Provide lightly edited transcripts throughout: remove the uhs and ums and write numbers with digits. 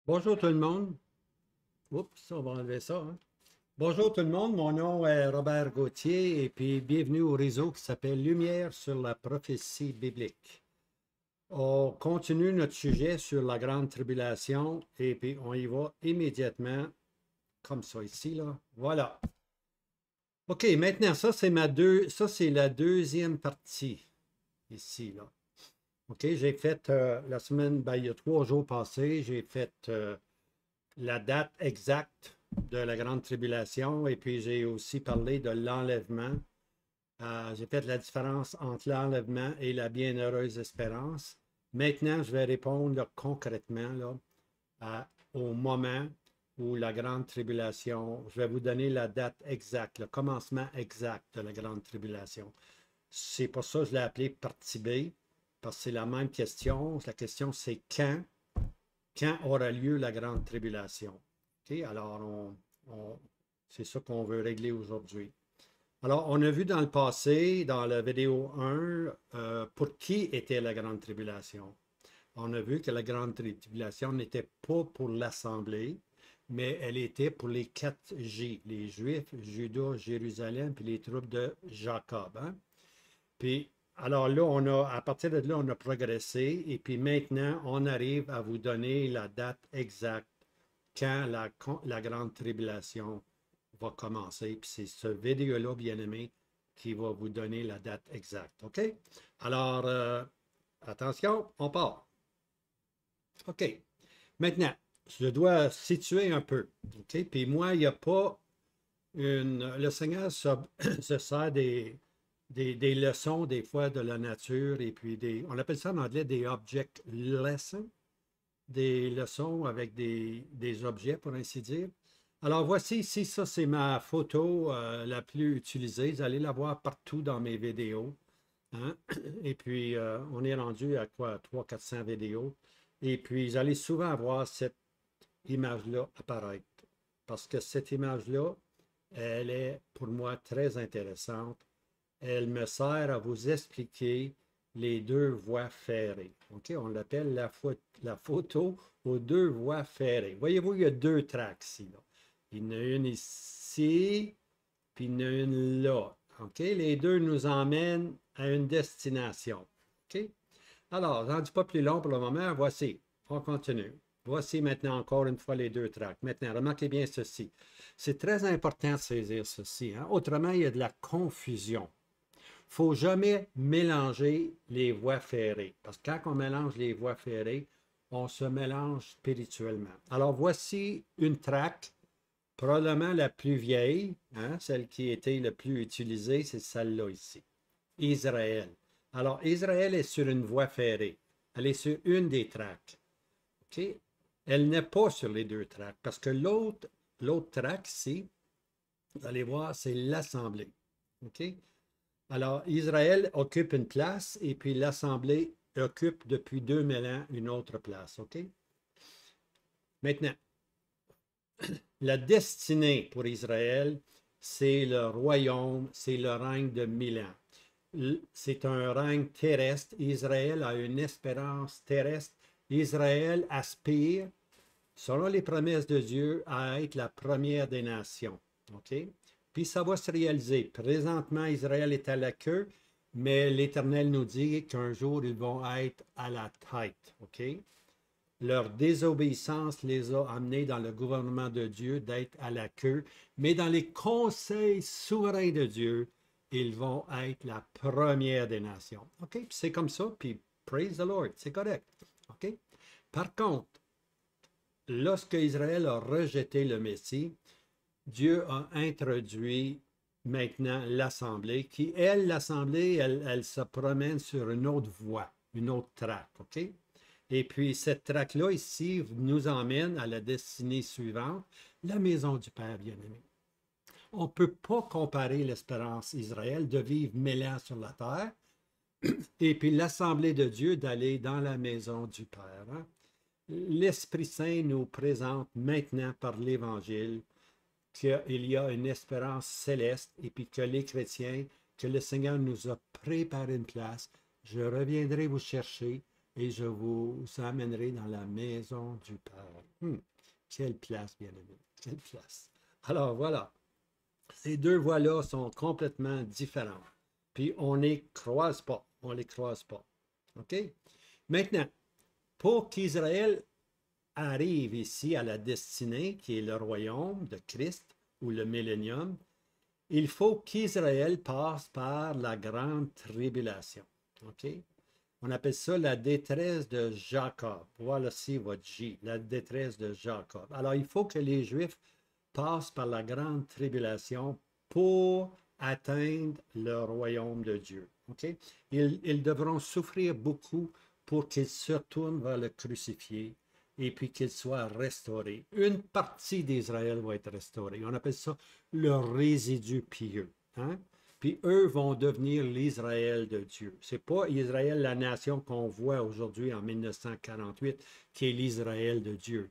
Bonjour tout le monde. Oups, on va enlever ça, hein. Bonjour tout le monde, mon nom est Robert Gauthier et puis bienvenue au réseau qui s'appelle Lumière sur la prophétie biblique. On continue notre sujet sur la grande tribulation et puis on y va immédiatement comme ça ici, là. Voilà. OK, maintenant ça c'est la deuxième partie ici, là. OK, j'ai fait la semaine, ben, il y a 3 jours passés, j'ai fait la date exacte de la grande tribulation et puis j'ai aussi parlé de l'enlèvement. J'ai fait la différence entre l'enlèvement et la bienheureuse espérance. Maintenant, je vais répondre là, concrètement là, au moment où la grande tribulation, je vais vous donner la date exacte, le commencement exact de la grande tribulation. C'est pour ça que je l'ai appelé partie B, parce que c'est la même question. La question, c'est quand aura lieu la grande tribulation. OK? Alors, c'est ça qu'on veut régler aujourd'hui. Alors, on a vu dans le passé, dans la vidéo 1, pour qui était la grande tribulation. On a vu que la grande tribulation n'était pas pour l'Assemblée, mais elle était pour les 4J, les Juifs, Juda, Jérusalem, puis les troupes de Jacob, hein? Puis, alors là, à partir de là, on a progressé et puis maintenant, on arrive à vous donner la date exacte quand la grande tribulation va commencer. Puis c'est ce vidéo-là, bien aimé, qui va vous donner la date exacte. OK? Alors, attention, on part. OK. Maintenant, je dois situer un peu. OK? Puis moi, il n'y a pas le Seigneur se sert des leçons, des fois, de la nature, et puis on appelle ça en anglais des object lessons, des leçons avec des objets, pour ainsi dire. Alors, voici ici, ça, c'est ma photo la plus utilisée. Vous allez la voir partout dans mes vidéos, hein. Et puis, on est rendu à quoi? 300-400 vidéos. Et puis, vous allez souvent voir cette image-là apparaître. Parce que cette image-là, elle est pour moi très intéressante. Elle me sert à vous expliquer les deux voies ferrées. OK? On l'appelle la photo aux deux voies ferrées. Voyez-vous, il y a deux tracks ici, là. Il y en a une ici, puis il y en a une là. OK? Les deux nous emmènent à une destination. OK? Alors, j'en dis pas plus long pour le moment. Voici. On continue. Voici maintenant encore une fois les deux tracks. Maintenant, remarquez bien ceci. C'est très important de saisir ceci, hein? Autrement, il y a de la confusion. Il ne faut jamais mélanger les voies ferrées. Parce que quand on mélange les voies ferrées, on se mélange spirituellement. Alors, voici une track, probablement la plus vieille, hein, celle qui était le plus utilisée, c'est celle-là ici. Israël. Alors, Israël est sur une voie ferrée. Elle est sur une des tracks. OK? Elle n'est pas sur les deux tracks parce que l'autre track ici, vous allez voir, c'est l'Assemblée. OK? Alors, Israël occupe une place et puis l'Assemblée occupe depuis 2000 ans une autre place. OK? Maintenant, la destinée pour Israël, c'est le royaume, c'est le règne de 1000 ans. C'est un règne terrestre. Israël a une espérance terrestre. Israël aspire, selon les promesses de Dieu, à être la première des nations. OK? Puis ça va se réaliser. Présentement, Israël est à la queue, mais l'Éternel nous dit qu'un jour, ils vont être à la tête. OK? Leur désobéissance les a amenés dans le gouvernement de Dieu d'être à la queue, mais dans les conseils souverains de Dieu, ils vont être la première des nations. OK? Puis c'est comme ça, puis praise the Lord, c'est correct. OK? Par contre, lorsque Israël a rejeté le Messie, Dieu a introduit maintenant l'Assemblée, qui, elle, l'Assemblée, elle se promène sur une autre voie, une autre traque, OK? Et puis, cette traque-là, ici, nous emmène à la destinée suivante, la maison du Père bien-aimé. On ne peut pas comparer l'espérance Israël de vivre 1000 ans sur la terre et puis l'Assemblée de Dieu d'aller dans la maison du Père, hein? L'Esprit Saint nous présente maintenant par l'Évangile qu'il y a une espérance céleste et puis que les chrétiens, que le Seigneur nous a préparé une place. Je reviendrai vous chercher. et je vous amènerai dans la maison du Père. Quelle place, bien-aimé, quelle place. Alors voilà, ces deux voies-là sont complètement différentes. Puis on ne les croise pas, on ne les croise pas. OK? Maintenant, pour qu'Israël arrive ici à la destinée qui est le royaume de Christ ou le millénium, il faut qu'Israël passe par la grande tribulation. OK? On appelle ça la détresse de Jacob. Voilà ici votre J, la détresse de Jacob. Alors, il faut que les Juifs passent par la grande tribulation pour atteindre le royaume de Dieu. OK? Ils devront souffrir beaucoup pour qu'ils se retournent vers le crucifié et puis qu'ils soient restaurés. Une partie d'Israël va être restaurée. On appelle ça le résidu pieux. Hein? Puis eux vont devenir l'Israël de Dieu. Ce n'est pas Israël, la nation qu'on voit aujourd'hui en 1948, qui est l'Israël de Dieu.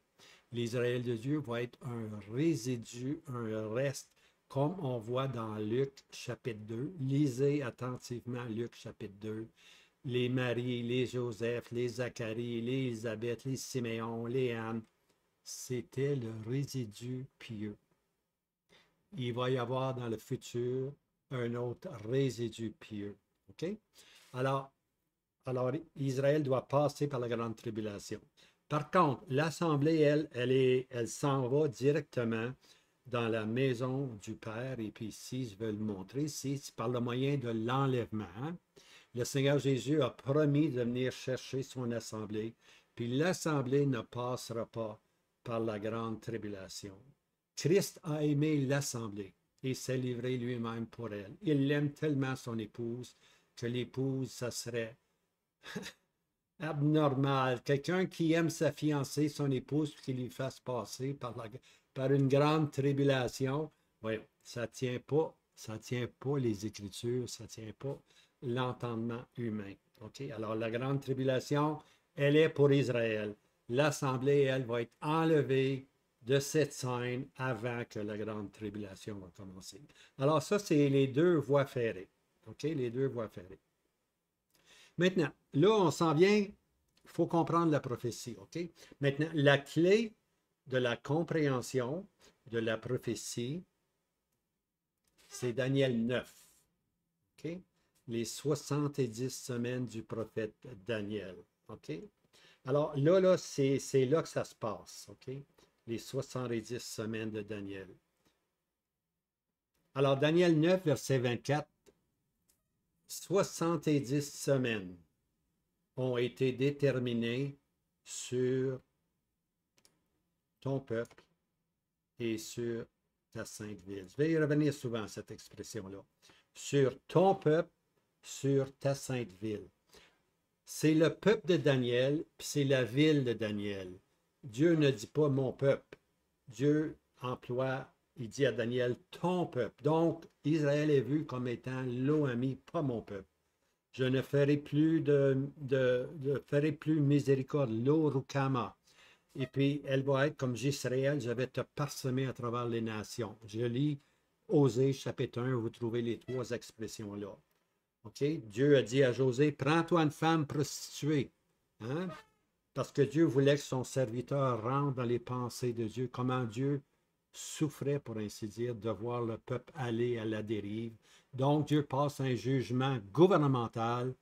L'Israël de Dieu va être un résidu, un reste, comme on voit dans Luc chapitre 2. Lisez attentivement Luc chapitre 2. Les Marie, les Joseph, les Zacharie, les Élisabeth, les Siméon, les Anne, c'était le résidu pieux. Il va y avoir dans le futur un autre résidu pieux. OK? Alors, Israël doit passer par la grande tribulation. Par contre, l'Assemblée, elle s'en va directement dans la maison du Père. Et puis ici, je vais le montrer, c'est par le moyen de l'enlèvement. Hein? Le Seigneur Jésus a promis de venir chercher son assemblée, puis l'assemblée ne passera pas par la grande tribulation. Christ a aimé l'assemblée et s'est livré lui-même pour elle. Il aime tellement son épouse que l'épouse, ça serait abnormal. Quelqu'un qui aime sa fiancée, son épouse, qui lui fasse passer par une grande tribulation, voyons, ça tient pas les Écritures, ça tient pas l'entendement humain. OK? Alors, la grande tribulation, elle est pour Israël. L'Assemblée, elle, va être enlevée de cette scène avant que la grande tribulation va commencer. Alors, ça, c'est les deux voies ferrées. OK? Les deux voies ferrées. Maintenant, là, on s'en vient, il faut comprendre la prophétie. OK? Maintenant, la clé de la compréhension de la prophétie, c'est Daniel 9. OK? Les 70 semaines du prophète Daniel. OK? Alors là, c'est là que ça se passe. OK? Les 70 semaines de Daniel. Alors, Daniel 9, verset 24, 70 semaines ont été déterminées sur ton peuple et sur ta sainte ville. Je vais y revenir souvent à cette expression-là. Sur ton peuple, sur ta sainte ville. C'est le peuple de Daniel, puis c'est la ville de Daniel. Dieu ne dit pas mon peuple. Dieu emploie, il dit à Daniel, ton peuple. Donc, Israël est vu comme étant l'Oami, pas mon peuple. Je ne ferai plus ferai plus miséricorde, l'Orukama. Et puis, elle va être comme Jisraël, je vais te parsemer à travers les nations. Je lis Osée, chapitre 1, vous trouvez les trois expressions-là. OK? Dieu a dit à José, prends-toi une femme prostituée. Hein? Parce que Dieu voulait que son serviteur rentre dans les pensées de Dieu. Comment Dieu souffrait, pour ainsi dire, de voir le peuple aller à la dérive. Donc, Dieu passe un jugement gouvernemental.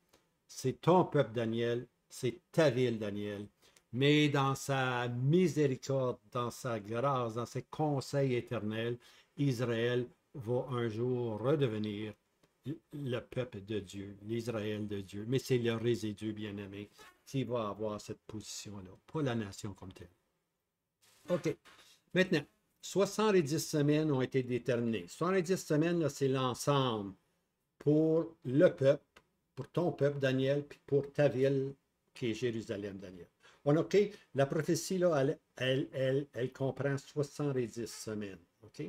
C'est ton peuple, Daniel. C'est ta ville, Daniel. Mais dans sa miséricorde, dans sa grâce, dans ses conseils éternels, Israël va un jour redevenir le peuple de Dieu, l'Israël de Dieu. Mais c'est le résidu bien-aimé qui va avoir cette position-là, pas la nation comme telle. OK. Maintenant, 70 semaines ont été déterminées. 70 semaines, c'est l'ensemble pour le peuple, pour ton peuple, Daniel, puis pour ta ville, qui est Jérusalem, Daniel. OK? La prophétie, là, elle comprend 70 semaines. OK?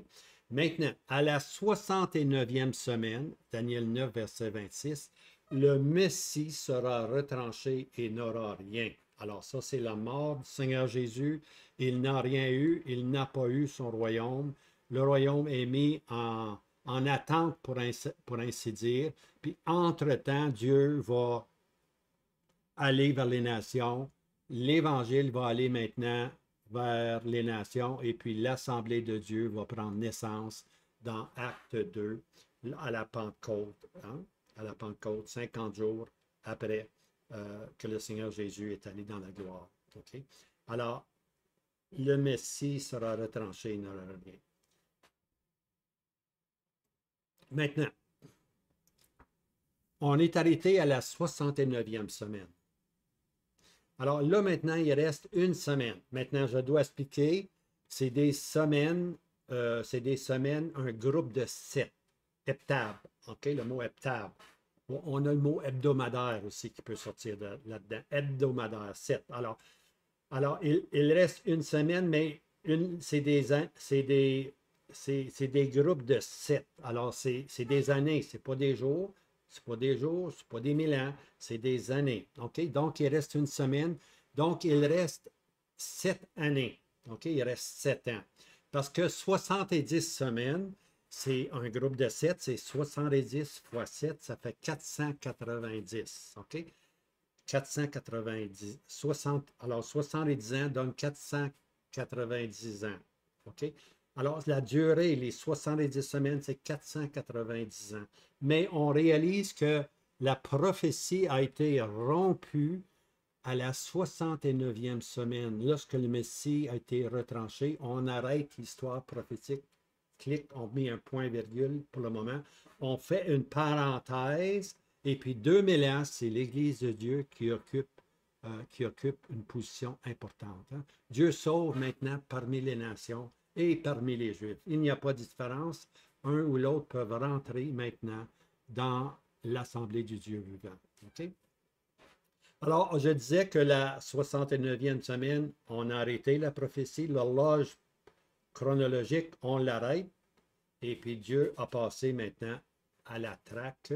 Maintenant, à la 69e semaine, Daniel 9, verset 26, le Messie sera retranché et n'aura rien. Alors ça, c'est la mort du Seigneur Jésus. Il n'a rien eu, il n'a pas eu son royaume. Le royaume est mis en attente, pour ainsi dire. Puis, entre-temps, Dieu va aller vers les nations. L'Évangile va aller maintenant vers les nations et puis l'Assemblée de Dieu va prendre naissance dans Acte 2 à la Pentecôte, hein, à la Pentecôte, 50 jours après que le Seigneur Jésus est allé dans la gloire. Okay? Alors, le Messie sera retranché, il n'aura rien. Maintenant, on est arrêté à la 69e semaine. Alors là, maintenant, il reste une semaine. Maintenant, je dois expliquer, c'est des semaines, un groupe de 7. Heptable, OK? Le mot heptable. On a le mot hebdomadaire aussi qui peut sortir là-dedans. Hebdomadaire, 7. Alors il reste une semaine, mais c'est des groupes de 7. Alors, c'est des années, c'est pas des jours. C'est pas des jours, c'est pas des 1000 ans, c'est des années. OK? Donc, il reste une semaine. Donc, il reste 7 années. OK? Il reste 7 ans. Parce que 70 semaines, c'est un groupe de 7, c'est 70 fois 7, ça fait 490. OK? 490. Alors, 70 ans donne 490 ans. OK? Alors, la durée, les 70 semaines, c'est 490 ans. Mais on réalise que la prophétie a été rompue à la 69e semaine. Lorsque le Messie a été retranché, on arrête l'histoire prophétique. Clic, on met un point-virgule pour le moment. On fait une parenthèse. Et puis 2000 ans, c'est l'Église de Dieu qui occupe une position importante. Hein. Dieu sauve maintenant parmi les nations et parmi les Juifs. Il n'y a pas de différence. Un ou l'autre peuvent rentrer maintenant dans l'Assemblée du Dieu vivant. Okay? Alors, je disais que la 69e semaine, on a arrêté la prophétie. L'horloge chronologique, on l'arrête. Et puis Dieu a passé maintenant à la traque,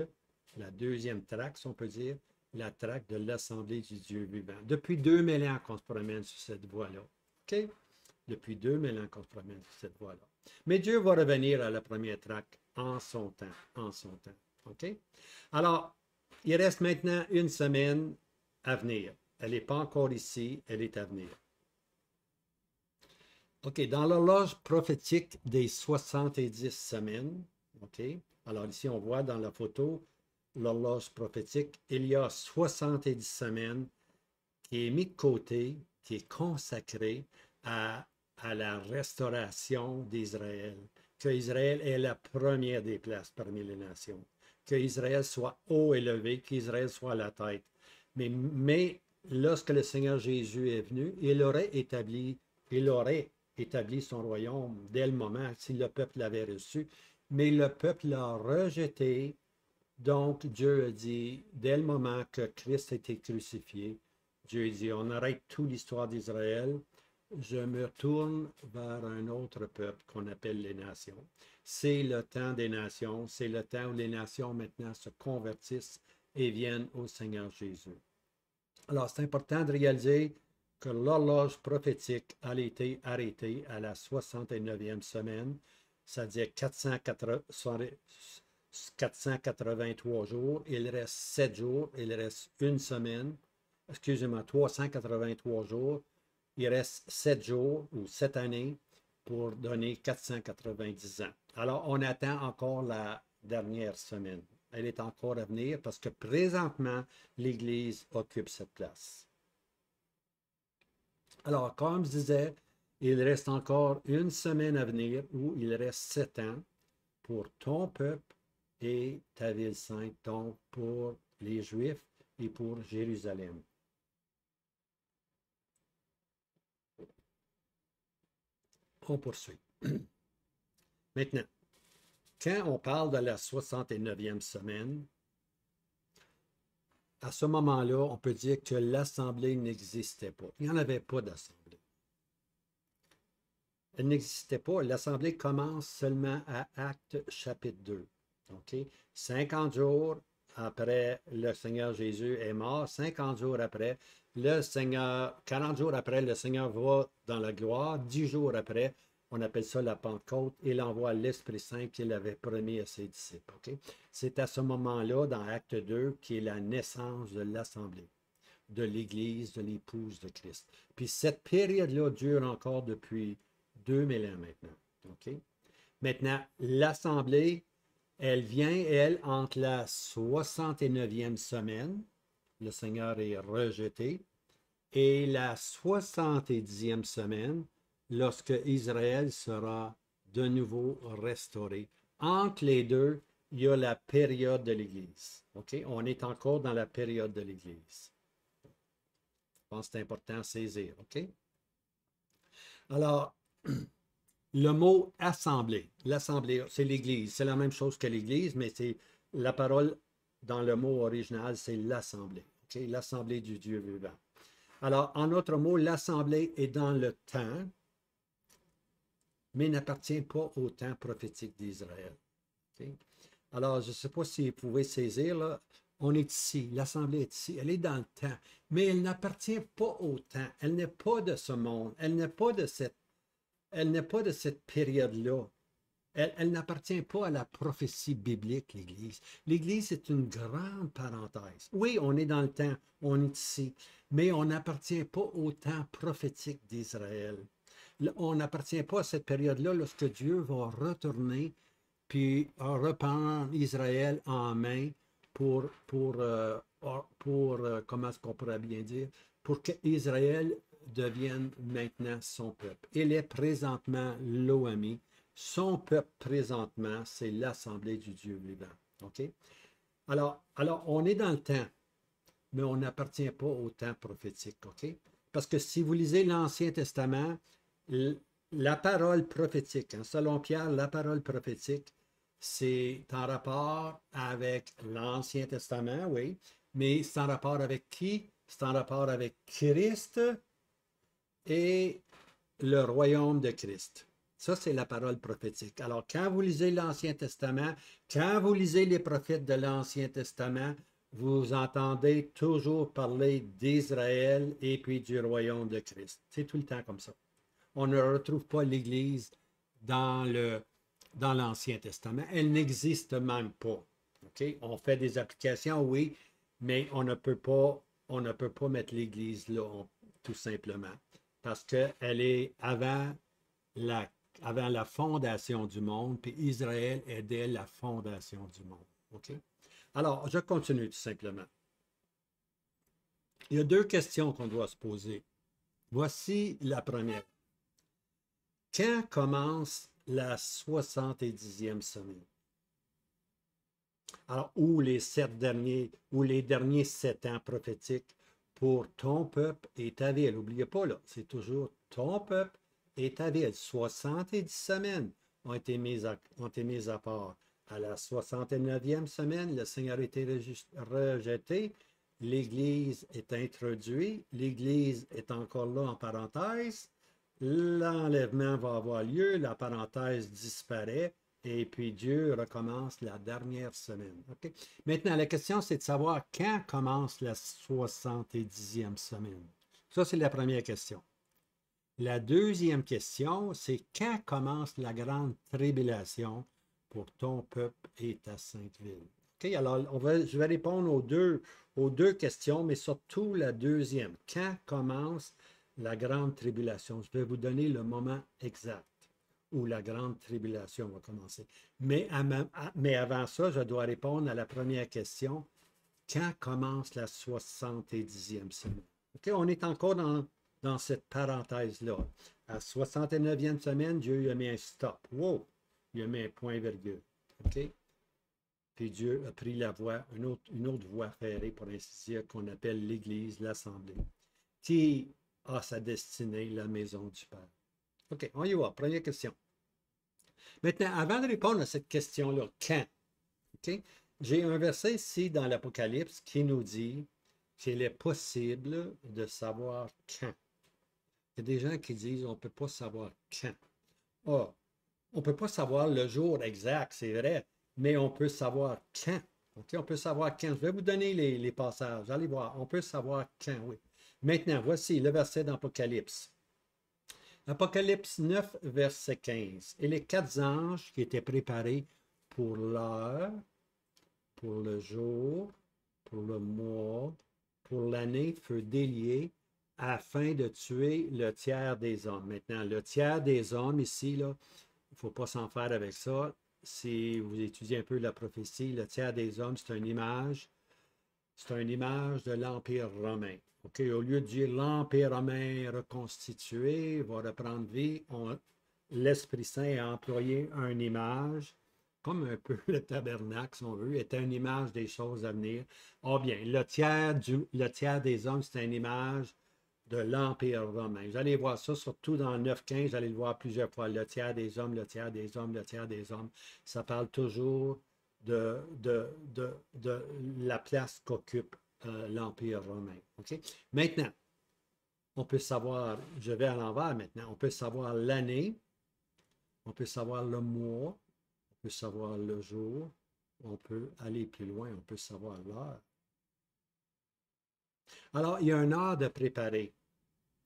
la deuxième traque, si on peut dire, la traque de l'Assemblée du Dieu vivant. Depuis 2000 ans qu'on se promène sur cette voie-là. OK? Depuis 2000 ans qu'on se promène sur cette voie-là. Mais Dieu va revenir à la première traque en son temps, en son temps. OK? Alors, il reste maintenant une semaine à venir. Elle n'est pas encore ici, elle est à venir. OK, dans l'horloge prophétique des 70 semaines, OK, alors ici on voit dans la photo l'horloge prophétique, il y a 70 semaines qui est mis de côté, qui est consacré à la restauration d'Israël, que Israël est la première des places parmi les nations, que Israël soit haut élevé, qu'Israël soit la tête. Mais lorsque le Seigneur Jésus est venu, il aurait établi son royaume dès le moment si le peuple l'avait reçu, mais le peuple l'a rejeté. Donc Dieu a dit, dès le moment que Christ a été crucifié, Dieu a dit, on arrête toute l'histoire d'Israël, je me tourne vers un autre peuple qu'on appelle les nations. C'est le temps des nations, c'est le temps où les nations maintenant se convertissent et viennent au Seigneur Jésus. Alors, c'est important de réaliser que l'horloge prophétique a été arrêtée à la 69e semaine, c'est-à-dire 483 jours. Il reste 7 jours, il reste une semaine, excusez-moi, 383 jours. Il reste 7 jours ou 7 années pour donner 490 ans. Alors, on attend encore la dernière semaine. Elle est encore à venir parce que présentement, l'Église occupe cette place. Alors, comme je disais, il reste encore une semaine à venir où il reste 7 ans pour ton peuple et ta ville sainte, donc pour les Juifs et pour Jérusalem. On poursuit. Maintenant, quand on parle de la 69e semaine, à ce moment-là, on peut dire que l'Assemblée n'existait pas. Il n'y en avait pas d'Assemblée. Elle n'existait pas. L'Assemblée commence seulement à Actes chapitre 2. OK? 50 jours après le Seigneur Jésus est mort, 50 jours après, le Seigneur, 40 jours après, le Seigneur va dans la gloire, 10 jours après, on appelle ça la Pentecôte, il envoie l'Esprit Saint qu'il avait promis à ses disciples. Okay? C'est à ce moment-là, dans Acte 2, qui est la naissance de l'Assemblée. de l'Église, de l'épouse de Christ. Puis cette période-là dure encore depuis 2000 ans maintenant. OK? Maintenant, l'Assemblée, elle vient, elle, entre la 69e semaine, le Seigneur est rejeté, et la 70e semaine, lorsque Israël sera de nouveau restauré. Entre les deux, il y a la période de l'Église. OK? On est encore dans la période de l'Église. Je pense que c'est important à saisir. OK? Alors, le mot assemblée, l'assemblée, c'est l'Église. C'est la même chose que l'Église, mais c'est la parole dans le mot original, c'est l'assemblée. Okay? L'assemblée du Dieu vivant. Alors, en autre mot, l'assemblée est dans le temps, mais n'appartient pas au temps prophétique d'Israël. Okay? Alors, je ne sais pas si vous pouvez saisir, là, on est ici, l'assemblée est ici, elle est dans le temps, mais elle n'appartient pas au temps, elle n'est pas de ce monde, elle n'est pas de cette période-là. Elle n'appartient pas à la prophétie biblique, l'Église. L'Église est une grande parenthèse. Oui, on est dans le temps, on est ici, mais on n'appartient pas au temps prophétique d'Israël. On n'appartient pas à cette période-là lorsque Dieu va retourner puis reprendre Israël en main comment est-ce qu'on pourrait bien dire, pour qu'Israël devienne maintenant son peuple. Il est présentement l'OMI. Son peuple présentement, c'est l'Assemblée du Dieu vivant. OK? Alors, on est dans le temps, mais on n'appartient pas au temps prophétique. OK? Parce que si vous lisez l'Ancien Testament, la parole prophétique, hein, selon Pierre, la parole prophétique, c'est en rapport avec l'Ancien Testament, oui, mais c'est en rapport avec qui? C'est en rapport avec Christ et le royaume de Christ. Ça, c'est la parole prophétique. Alors, quand vous lisez l'Ancien Testament, quand vous lisez les prophètes de l'Ancien Testament, vous entendez toujours parler d'Israël et puis du royaume de Christ. C'est tout le temps comme ça. On ne retrouve pas l'Église dans l'Ancien Testament. Elle n'existe même pas. Okay? On fait des applications, oui, mais on ne peut pas mettre l'Église là, tout simplement, parce qu'elle est avant la fondation du monde, puis Israël est dès la fondation du monde. Okay? Alors, je continue tout simplement. Il y a deux questions qu'on doit se poser. Voici la première. Quand commence la 70e semaine? Alors, ou les derniers 7 ans prophétiques pour ton peuple et ta ville. N'oubliez pas, là, c'est toujours ton peuple et ta ville. 70 semaines ont été mises à part. À la 69e semaine, le Seigneur a été rejeté. L'Église est introduite. L'Église est encore là en parenthèse. L'enlèvement va avoir lieu, la parenthèse disparaît, et puis Dieu recommence la dernière semaine. Okay? Maintenant, la question, c'est de savoir quand commence la 70e semaine. Ça, c'est la première question. La deuxième question, c'est quand commence la grande tribulation pour ton peuple et ta sainte ville. Okay? Alors, je vais répondre aux deux questions, mais surtout la deuxième. Quand commence la grande tribulation? Je vais vous donner le moment exact où la grande tribulation va commencer. Mais avant ça, je dois répondre à la première question. Quand commence la 70e semaine? Okay? On est encore dans cette parenthèse-là. À la 69e semaine, Dieu a mis un stop. Wow! Il a mis un point-virgule. OK? Puis Dieu a pris la voie, une autre voie ferrée, pour ainsi dire, qu'on appelle l'Église, l'Assemblée, qui a sa destinée, la maison du Père. OK, on y va. Première question. Maintenant, avant de répondre à cette question-là, quand? OK? J'ai un verset ici dans l'Apocalypse qui nous dit qu'il est possible de savoir quand. Il y a des gens qui disent on ne peut pas savoir quand. Ah, on ne peut pas savoir le jour exact, c'est vrai, mais on peut savoir quand. Okay? On peut savoir quand. Je vais vous donner les passages. Allez voir. On peut savoir quand, oui. Maintenant, voici le verset d'Apocalypse. Apocalypse 9, verset 15. Et les 4 anges qui étaient préparés pour l'heure, pour le jour, pour le mois pour l'année fut délié afin de tuer le tiers des hommes. Maintenant, le tiers des hommes ici, là, il ne faut pas s'en faire avec ça. Si vous étudiez un peu la prophétie, le tiers des hommes, c'est une image. C'est une image de l'Empire romain. OK? Au lieu de dire l'Empire romain reconstitué va reprendre vie, l'Esprit Saint a employé une image, comme un peu le tabernacle, si on veut, était une image des choses à venir. Ah bien, le tiers des hommes, c'est une image de l'Empire romain. Vous allez voir ça, surtout dans 9-15, vous allez le voir plusieurs fois. Le tiers des hommes, le tiers des hommes, le tiers des hommes. Ça parle toujours de la place qu'occupe l'Empire romain. OK? Maintenant, on peut savoir, je vais à l'envers maintenant, on peut savoir l'année, on peut savoir le mois, on peut savoir le jour, on peut aller plus loin, on peut savoir l'heure. Alors, il y a un heure de préparer.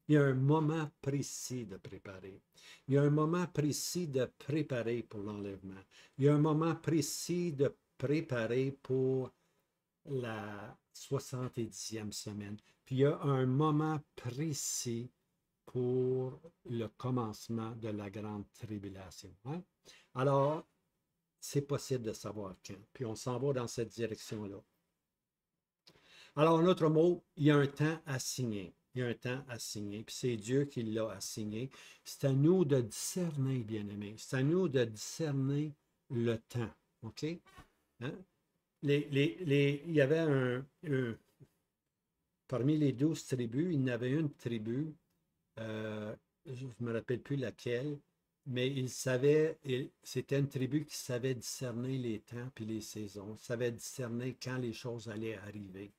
Il y a un moment précis de préparer. Il y a un moment précis de préparer pour l'enlèvement. Il y a un moment précis de préparer pour la 70e semaine. Puis il y a un moment précis pour le commencement de la grande tribulation. Hein? Alors, c'est possible de savoir quand. Puis on s'en va dans cette direction-là. Alors, un autre mot, il y a un temps assigné. Il y a un temps assigné, puis c'est Dieu qui l'a assigné. C'est à nous de discerner, bien-aimés. C'est à nous de discerner le temps. OK? Hein? Il y avait parmi les 12 tribus, il y en avait une tribu, je ne me rappelle plus laquelle, mais c'était une tribu qui savait discerner les temps et les saisons, savait discerner quand les choses allaient arriver.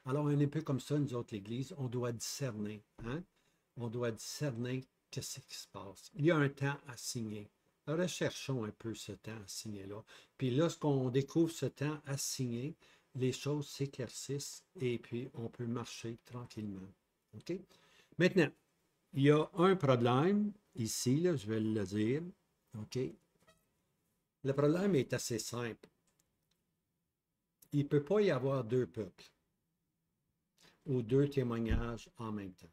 Alors, on est un peu comme ça, nous autres, l'Église, on doit discerner. Hein? On doit discerner qu'est-ce qui se passe. Il y a un temps assigné. Alors, recherchons un peu ce temps assigné-là. Puis lorsqu'on découvre ce temps assigné, les choses s'éclaircissent et puis on peut marcher tranquillement. OK? Maintenant, il y a un problème ici, là, je vais le dire. OK? Le problème est assez simple. Il ne peut pas y avoir deux peuples ou deux témoignages en même temps.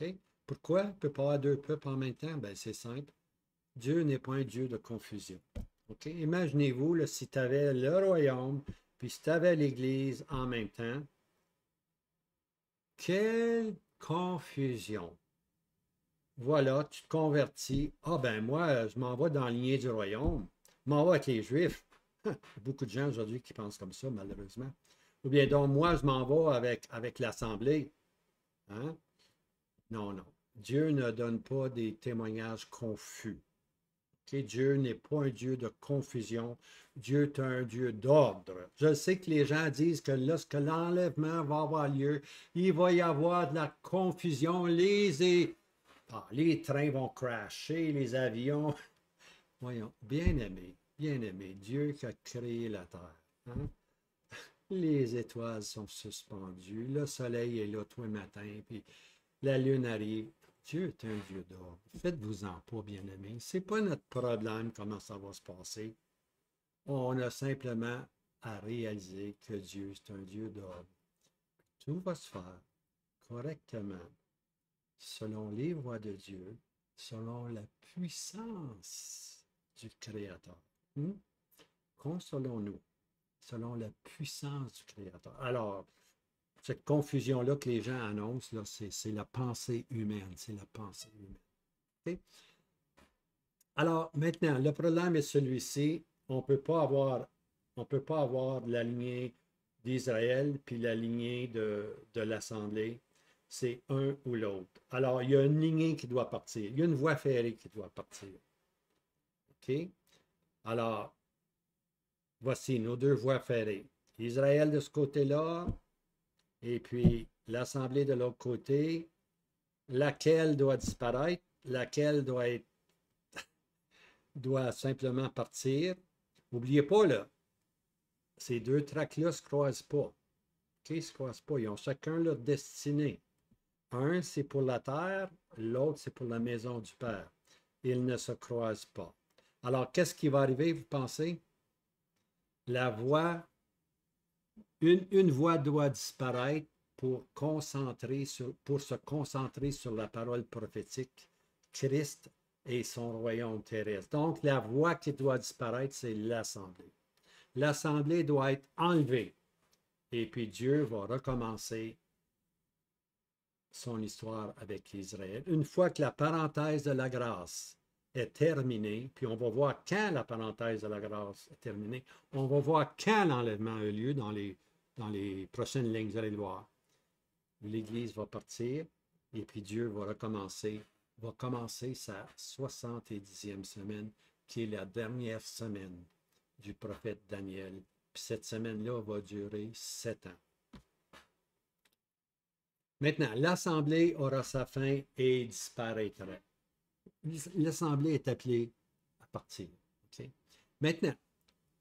OK? Pourquoi il ne peut pas y avoir deux peuples en même temps? Bien, c'est simple. Dieu n'est pas un Dieu de confusion. OK? Imaginez-vous là, si tu avais le royaume, puis si tu avais l'Église en même temps. Quelle confusion! Voilà, tu te convertis. Ah ben moi, je m'en vais dans la lignée du royaume. Je m'en vais avec les Juifs. Beaucoup de gens aujourd'hui qui pensent comme ça, malheureusement. Ou bien donc, moi, je m'en vais avec l'Assemblée. Hein? Non, non. Dieu ne donne pas des témoignages confus. Okay? Dieu n'est pas un Dieu de confusion. Dieu est un Dieu d'ordre. Je sais que les gens disent que lorsque l'enlèvement va avoir lieu, il va y avoir de la confusion. Les trains vont crasher, les avions. Voyons, bien-aimé, Dieu qui a créé la terre. Hein? Les étoiles sont suspendues, le soleil est là tous les matins, puis la lune arrive. Dieu est un Dieu d'ordre. Faites-vous-en pas, bien-aimés. Ce n'est pas notre problème comment ça va se passer. On a simplement à réaliser que Dieu est un Dieu d'ordre. Tout va se faire correctement, selon les voies de Dieu, selon la puissance du Créateur. Consolons-nous, selon la puissance du Créateur. Alors, cette confusion-là que les gens annoncent, là, c'est la pensée humaine. C'est la pensée humaine. Okay? Alors, maintenant, le problème est celui-ci. On ne peut pas avoir la lignée d'Israël puis la lignée de l'Assemblée. C'est un ou l'autre. Alors, il y a une lignée qui doit partir. Il y a une voie ferrée qui doit partir. OK? Alors, voici nos deux voies ferrées. Israël de ce côté-là, et puis l'Assemblée de l'autre côté, laquelle doit disparaître, laquelle doit simplement partir. N'oubliez pas, là, ces deux tracts-là ne se croisent pas. OK? Ils ne se croisent pas. Ils ont chacun leur destinée. Un, c'est pour la terre, l'autre, c'est pour la maison du Père. Ils ne se croisent pas. Alors, qu'est-ce qui va arriver, vous pensez? La voie Une voix doit disparaître pour se concentrer sur la parole prophétique, Christ et son royaume terrestre. Donc, la voix qui doit disparaître, c'est l'Assemblée. L'Assemblée doit être enlevée. Et puis Dieu va recommencer son histoire avec Israël. Une fois que la parenthèse de la grâce est terminée, puis on va voir quand la parenthèse de la grâce est terminée, on va voir quand l'enlèvement a eu lieu dans les prochaines lignes, vous allez le voir. L'Église va partir et puis Dieu va commencer sa 70e semaine, qui est la dernière semaine du prophète Daniel. Puis cette semaine-là va durer 7 ans. Maintenant, l'Assemblée aura sa fin et disparaîtra. L'Assemblée est appelée à partir. Okay? Maintenant,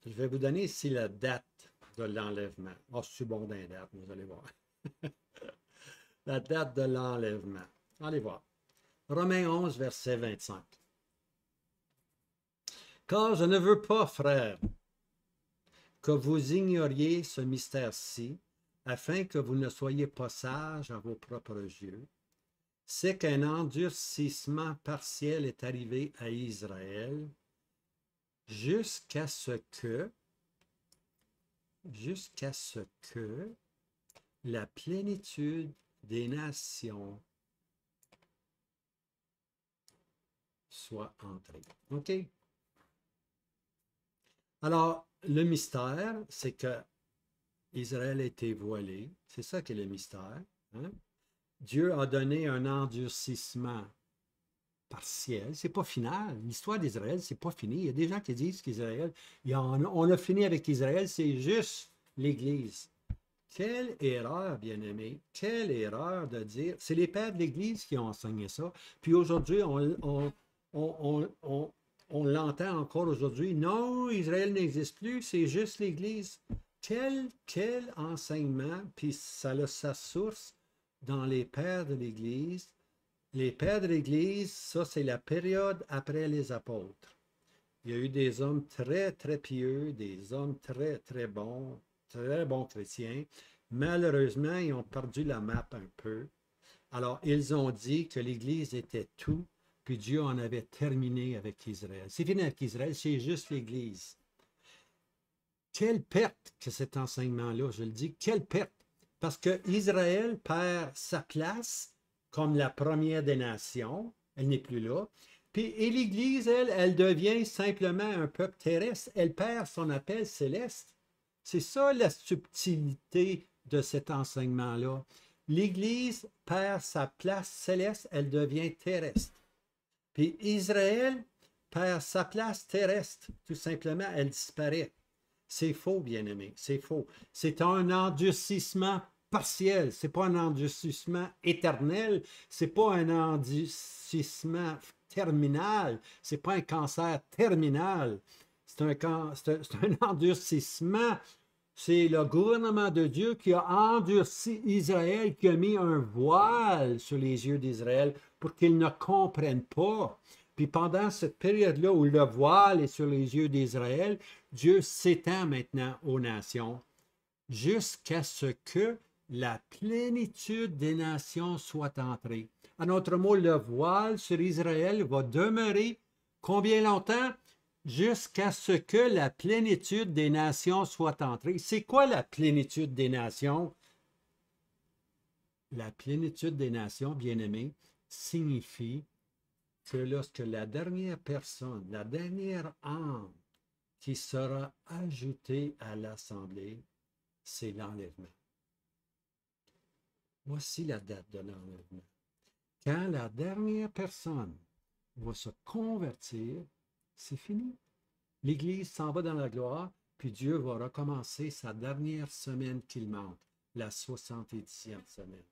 je vais vous donner ici la date de l'enlèvement. Oh, c'est bon d'un date, vous allez voir. La date de l'enlèvement. Allez voir. Romains 11, verset 25. Car je ne veux pas, frères, que vous ignoriez ce mystère-ci, afin que vous ne soyez pas sages à vos propres yeux, c'est qu'un endurcissement partiel est arrivé à Israël jusqu'à ce que la plénitude des nations soit entrée. OK? Alors, le mystère, c'est que Israël a été voilé. C'est ça qui est le mystère. Hein? Dieu a donné un endurcissement partiel. C'est pas final. L'histoire d'Israël, c'est pas fini. Il y a des gens qui disent qu'Israël, on a fini avec Israël, c'est juste l'Église. Quelle erreur, bien-aimé. Quelle erreur de dire. C'est les pères de l'Église qui ont enseigné ça. Puis aujourd'hui, on l'entend encore aujourd'hui. Non, Israël n'existe plus, c'est juste l'Église. Quel enseignement, puis ça a sa source dans les pères de l'Église. Les pères de l'Église, ça c'est la période après les apôtres. Il y a eu des hommes très, très pieux, des hommes très, très bons chrétiens. Malheureusement, ils ont perdu la map un peu. Alors, ils ont dit que l'Église était tout, puis Dieu en avait terminé avec Israël. C'est fini avec Israël, c'est juste l'Église. Quelle perte que cet enseignement-là, je le dis, quelle perte! Parce que Israël perd sa place comme la première des nations, elle n'est plus là. Puis, et l'Église, elle devient simplement un peuple terrestre, elle perd son appel céleste. C'est ça la subtilité de cet enseignement-là. L'Église perd sa place céleste, elle devient terrestre. Puis Israël perd sa place terrestre, tout simplement, elle disparaît. C'est faux, bien-aimé, c'est faux. C'est un endurcissement partiel, c'est pas un endurcissement éternel, c'est pas un endurcissement terminal, c'est pas un cancer terminal, c'est un endurcissement. C'est le gouvernement de Dieu qui a endurci Israël, qui a mis un voile sur les yeux d'Israël pour qu'ils ne comprennent pas. Puis pendant cette période-là où le voile est sur les yeux d'Israël, Dieu s'étend maintenant aux nations jusqu'à ce que la plénitude des nations soit entrée. En d'autres mots, le voile sur Israël va demeurer combien longtemps? Jusqu'à ce que la plénitude des nations soit entrée. C'est quoi la plénitude des nations? La plénitude des nations, bien-aimés, signifie que lorsque la dernière personne, la dernière âme qui sera ajoutée à l'assemblée, c'est l'enlèvement. Voici la date de l'enlèvement. Quand la dernière personne va se convertir, c'est fini. L'Église s'en va dans la gloire, puis Dieu va recommencer sa dernière semaine qu'il manque, la 70e semaine.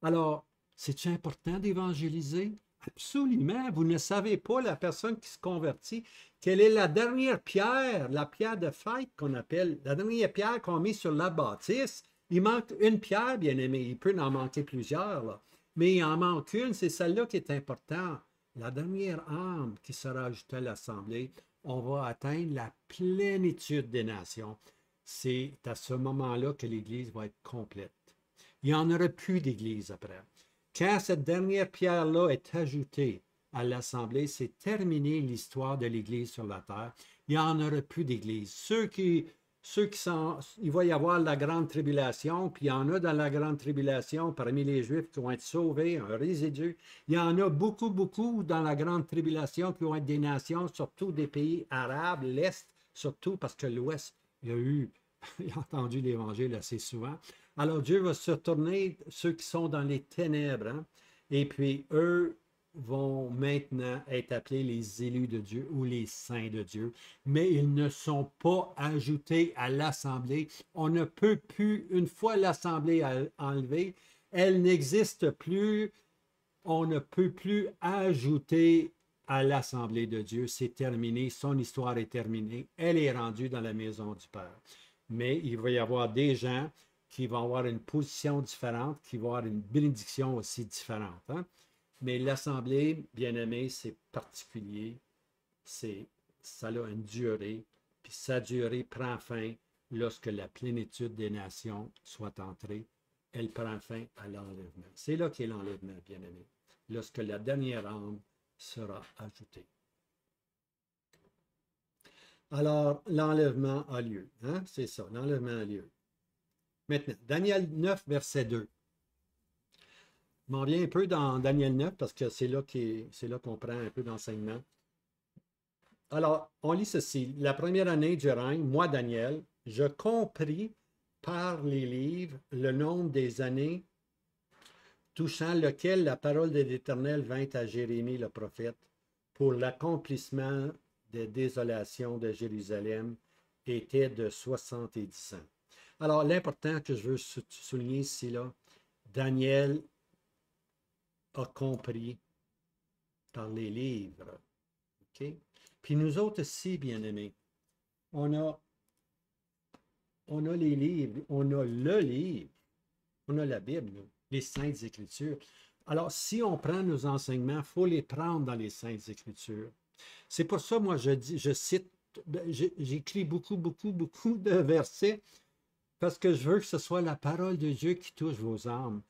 Alors, c'est-tu important d'évangéliser? Absolument. Vous ne savez pas, la personne qui se convertit, quelle est la dernière pierre, la pierre de fête qu'on appelle, la dernière pierre qu'on met sur la bâtisse. Il manque une pierre, bien aimé. Il peut en manquer plusieurs, là. Mais il en manque une, c'est celle-là qui est importante. La dernière âme qui sera ajoutée à l'assemblée, on va atteindre la plénitude des nations. c'est à ce moment-là que l'Église va être complète. Il n'y en aura plus d'Église après. Quand cette dernière pierre-là est ajoutée à l'Assemblée, c'est terminé l'histoire de l'Église sur la terre. Il n'y en aura plus d'Église. Il va y avoir la grande tribulation, puis il y en a dans la grande tribulation parmi les Juifs qui vont être sauvés, un résidu. Il y en a beaucoup, beaucoup dans la grande tribulation qui vont être des nations, surtout des pays arabes, l'Est, surtout parce que l'Ouest, il a entendu l'Évangile assez souvent. Alors Dieu va se tourner ceux qui sont dans les ténèbres, hein, et puis eux vont maintenant être appelés les élus de Dieu ou les saints de Dieu, mais ils ne sont pas ajoutés à l'Assemblée. On ne peut plus, une fois l'Assemblée enlevée, elle n'existe plus. On ne peut plus ajouter à l'Assemblée de Dieu. C'est terminé, son histoire est terminée. Elle est rendue dans la maison du Père. Mais il va y avoir des gens qui vont avoir une position différente, qui vont avoir une bénédiction aussi différente. Hein? Mais l'Assemblée, bien-aimé, c'est particulier. Ça a une durée. Puis sa durée prend fin lorsque la plénitude des nations soit entrée. Elle prend fin à l'enlèvement. C'est là qu'est l'enlèvement, bien-aimé. Lorsque la dernière âme sera ajoutée. Alors, l'enlèvement a lieu. Hein? C'est ça, l'enlèvement a lieu. Maintenant, Daniel 9, verset 2. Je m'en viens un peu dans Daniel 9 parce que c'est là qu'on prend un peu d'enseignement. Alors, on lit ceci. La première année du règne, moi, Daniel, je compris par les livres le nombre des années touchant lequel la parole de l'Éternel vint à Jérémie le prophète pour l'accomplissement des désolations de Jérusalem était de 70 ans. Alors, l'important que je veux souligner ici, là, Daniel a compris par les livres. OK? Puis nous autres aussi, bien-aimés, on a les livres, on a le livre, on a la Bible, les Saintes Écritures. Alors, si on prend nos enseignements, il faut les prendre dans les Saintes Écritures. C'est pour ça, moi, je cite, j'écris beaucoup de versets parce que je veux que ce soit la parole de Dieu qui touche vos âmes.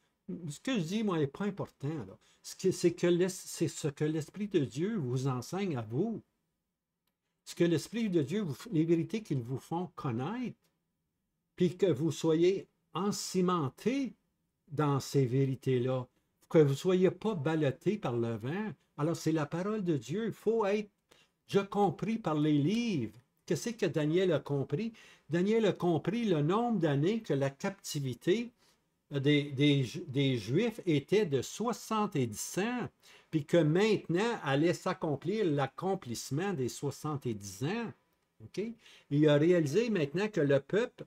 Ce que je dis, moi, n'est pas important. C'est ce que l'Esprit de Dieu vous enseigne à vous. Ce que l'Esprit de Dieu, les vérités qu'ils vous font connaître, puis que vous soyez encimentés dans ces vérités-là, que vous ne soyez pas ballottés par le vent. Alors, c'est la parole de Dieu. Il faut être, je compris par les livres. Qu'est-ce que Daniel a compris? Daniel a compris le nombre d'années que la captivité des Juifs était de 70 ans, puis que maintenant allait s'accomplir l'accomplissement des 70 ans. Okay? Il a réalisé maintenant que le peuple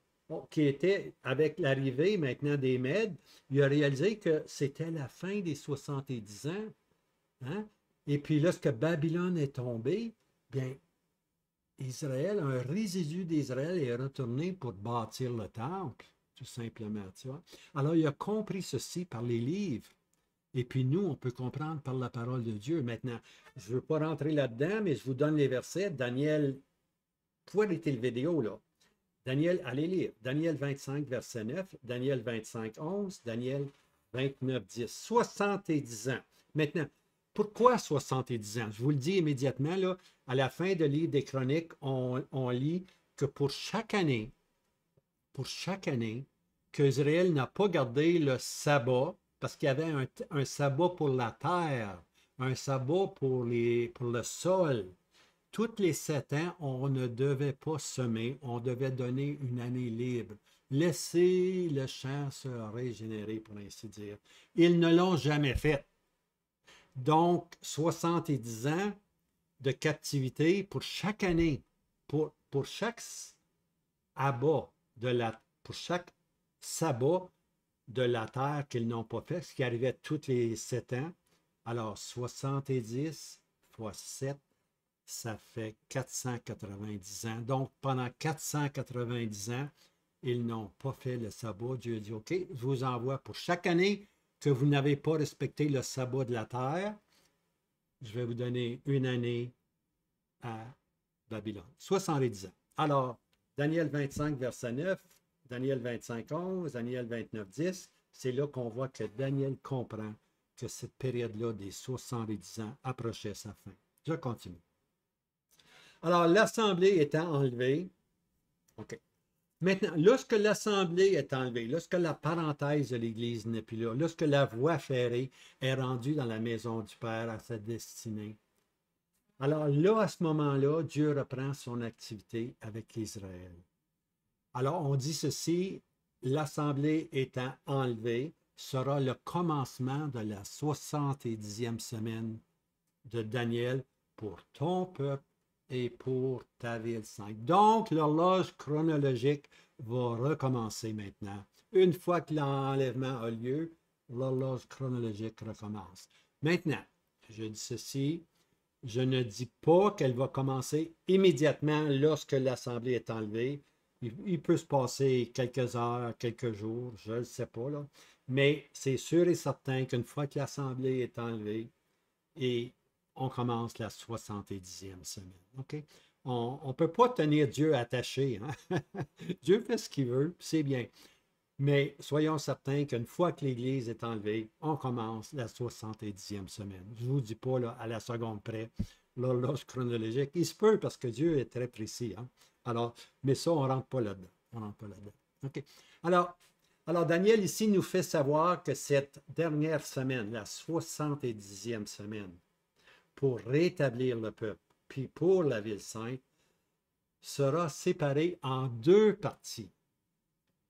qui était avec l'arrivée maintenant des Mèdes, il a réalisé que c'était la fin des 70 ans. Hein? Et puis lorsque Babylone est tombée, bien, Israël, un résidu d'Israël est retourné pour bâtir le temple, tout simplement. Tu vois? Alors, il a compris ceci par les livres. Et puis nous, on peut comprendre par la parole de Dieu. Maintenant, je ne veux pas rentrer là-dedans, mais je vous donne les versets. Daniel, vous pouvez arrêter le vidéo, là. Daniel, allez lire. Daniel 25, verset 9, Daniel 25, 11, Daniel 29, 10. 70 ans. Maintenant, pourquoi 70 ans? Je vous le dis immédiatement, là, à la fin de livre des Chroniques, on lit que pour chaque année, qu'Israël n'a pas gardé le sabbat, parce qu'il y avait un sabbat pour la terre, un sabbat pour le sol. Toutes les 7 ans, on ne devait pas semer, on devait donner une année libre. Laisser le champ se régénérer, pour ainsi dire. Ils ne l'ont jamais fait. Donc, 70 ans de captivité pour chaque année, pour chaque abat pour chaque sabbat de la terre qu'ils n'ont pas fait, ce qui arrivait tous les 7 ans. Alors, 70 fois 7, ça fait 490 ans. Donc, pendant 490 ans, ils n'ont pas fait le sabbat. Dieu a dit, OK, je vous envoie pour chaque année que vous n'avez pas respecté le sabbat de la terre, je vais vous donner une année à Babylone. 70 ans. Alors, Daniel 25, verset 9, Daniel 25, 11, Daniel 29, 10, c'est là qu'on voit que Daniel comprend que cette période-là des 70 ans approchait sa fin. Je continue. Alors, l'assemblée étant enlevée, OK. Maintenant, lorsque l'assemblée est enlevée, lorsque la parenthèse de l'Église n'est plus là, lorsque la voie ferrée est rendue dans la maison du Père à sa destinée, alors là, à ce moment-là, Dieu reprend son activité avec Israël. Alors, on dit ceci, l'assemblée étant enlevée sera le commencement de la 70e semaine de Daniel pour ton peuple et pour ta ville sainte. Donc, l'horloge chronologique va recommencer maintenant. Une fois que l'enlèvement a lieu, l'horloge chronologique recommence. Maintenant, je dis ceci, je ne dis pas qu'elle va commencer immédiatement lorsque l'assemblée est enlevée. Il peut se passer quelques heures, quelques jours, je ne sais pas, là. Mais c'est sûr et certain qu'une fois que l'assemblée est enlevée, et on commence la 70e semaine. OK? On ne peut pas tenir Dieu attaché. Hein? Dieu fait ce qu'il veut, c'est bien. Mais soyons certains qu'une fois que l'Église est enlevée, on commence la 70e semaine. Je ne vous dis pas là, à la seconde près, l'horloge chronologique. Il se peut parce que Dieu est très précis. Hein? Alors, mais ça, on ne rentre pas là-dedans. On rentre pas là-dedans. OK? Alors, Daniel ici nous fait savoir que cette dernière semaine, la 70e semaine, pour rétablir le peuple, puis pour la ville sainte, sera séparée en deux parties,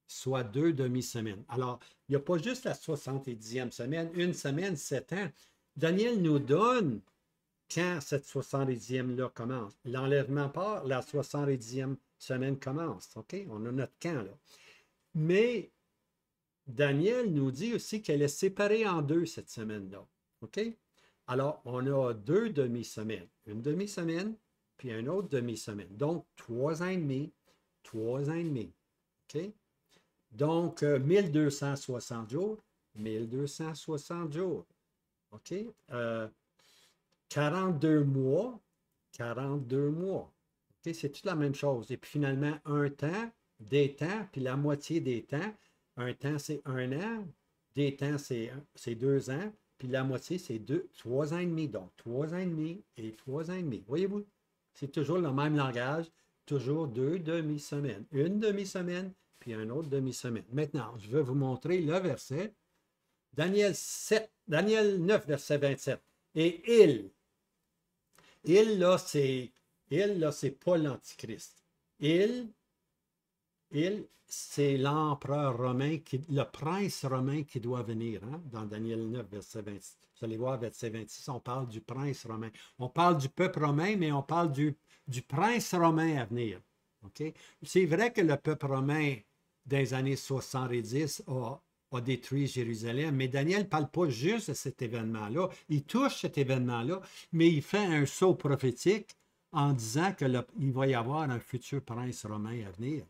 soit deux demi-semaines. Alors, il n'y a pas juste la 70e semaine, une semaine, 7 ans. Daniel nous donne quand cette 70e-là commence. L'enlèvement part, la 70e semaine commence. OK? On a notre camp, là. Mais Daniel nous dit aussi qu'elle est séparée en deux cette semaine-là. OK? Alors, on a deux demi-semaines. Une demi-semaine, puis une autre demi-semaine. Donc, 3 ans et demi, 3 ans et demi. OK? Donc, 1260 jours, 1260 jours. OK? 42 mois, 42 mois. OK? C'est toute la même chose. Et puis finalement, un temps, des temps, puis la moitié des temps. Un temps, c'est 1 an. Des temps, c'est 2 ans. Puis la moitié, c'est 3 ans et demi. Donc, 3 ans et demi et 3 ans et demi. Voyez-vous? C'est toujours le même langage. Toujours deux demi-semaines. Une demi-semaine, puis une autre demi-semaine. Maintenant, je vais vous montrer le verset. Daniel 9, verset 27. Et là, c'est pas l'Antichrist. C'est l'empereur romain, le prince romain qui doit venir, hein, dans Daniel 9, verset 26. Vous allez voir, verset 26, on parle du prince romain. On parle du peuple romain, mais on parle du prince romain à venir. Okay? C'est vrai que le peuple romain, dans les années 70, a détruit Jérusalem, mais Daniel ne parle pas juste de cet événement-là. Il touche cet événement-là, mais il fait un saut prophétique en disant qu'il va y avoir un futur prince romain à venir.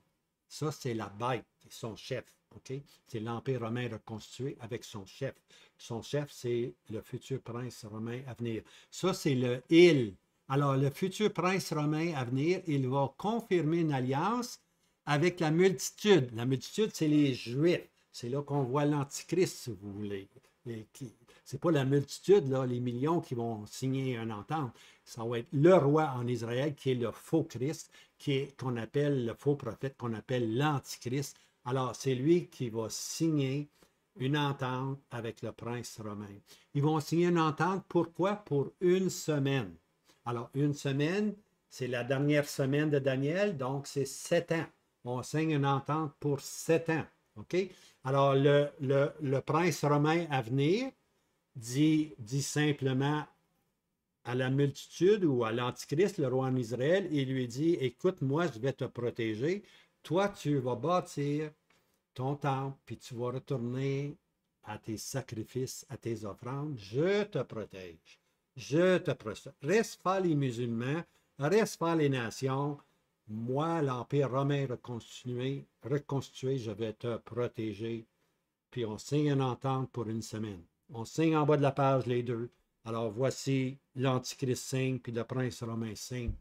Ça, c'est la bête, son chef. Okay? C'est l'Empire romain reconstitué avec son chef. Son chef, c'est le futur prince romain à venir. Ça, c'est le « il ». Alors, le futur prince romain à venir, il va confirmer une alliance avec la multitude. La multitude, c'est les Juifs. C'est là qu'on voit l'Antichrist, si vous voulez. C'est pas la multitude, là, les millions qui vont signer une entente. Ça va être le roi en Israël qui est le faux Christ, qu'on appelle le faux prophète, qu'on appelle l'Antichrist. Alors, c'est lui qui va signer une entente avec le prince romain. Ils vont signer une entente, pourquoi? Pour une semaine. Alors, une semaine, c'est la dernière semaine de Daniel, donc c'est 7 ans. On signe une entente pour 7 ans. OK? Alors, le prince romain à venir dit simplement à la multitude ou à l'Antichrist, le roi en Israël, il lui dit, écoute, moi, je vais te protéger. Toi, tu vas bâtir ton temple, puis tu vas retourner à tes sacrifices, à tes offrandes. Je te protège. Je te protège. Reste pas les musulmans, reste pas les nations. Moi, l'Empire romain reconstitué, je vais te protéger. Puis on signe une entente pour une semaine. On signe en bas de la page les deux. Alors voici l'Antichrist signe, puis le prince romain signe.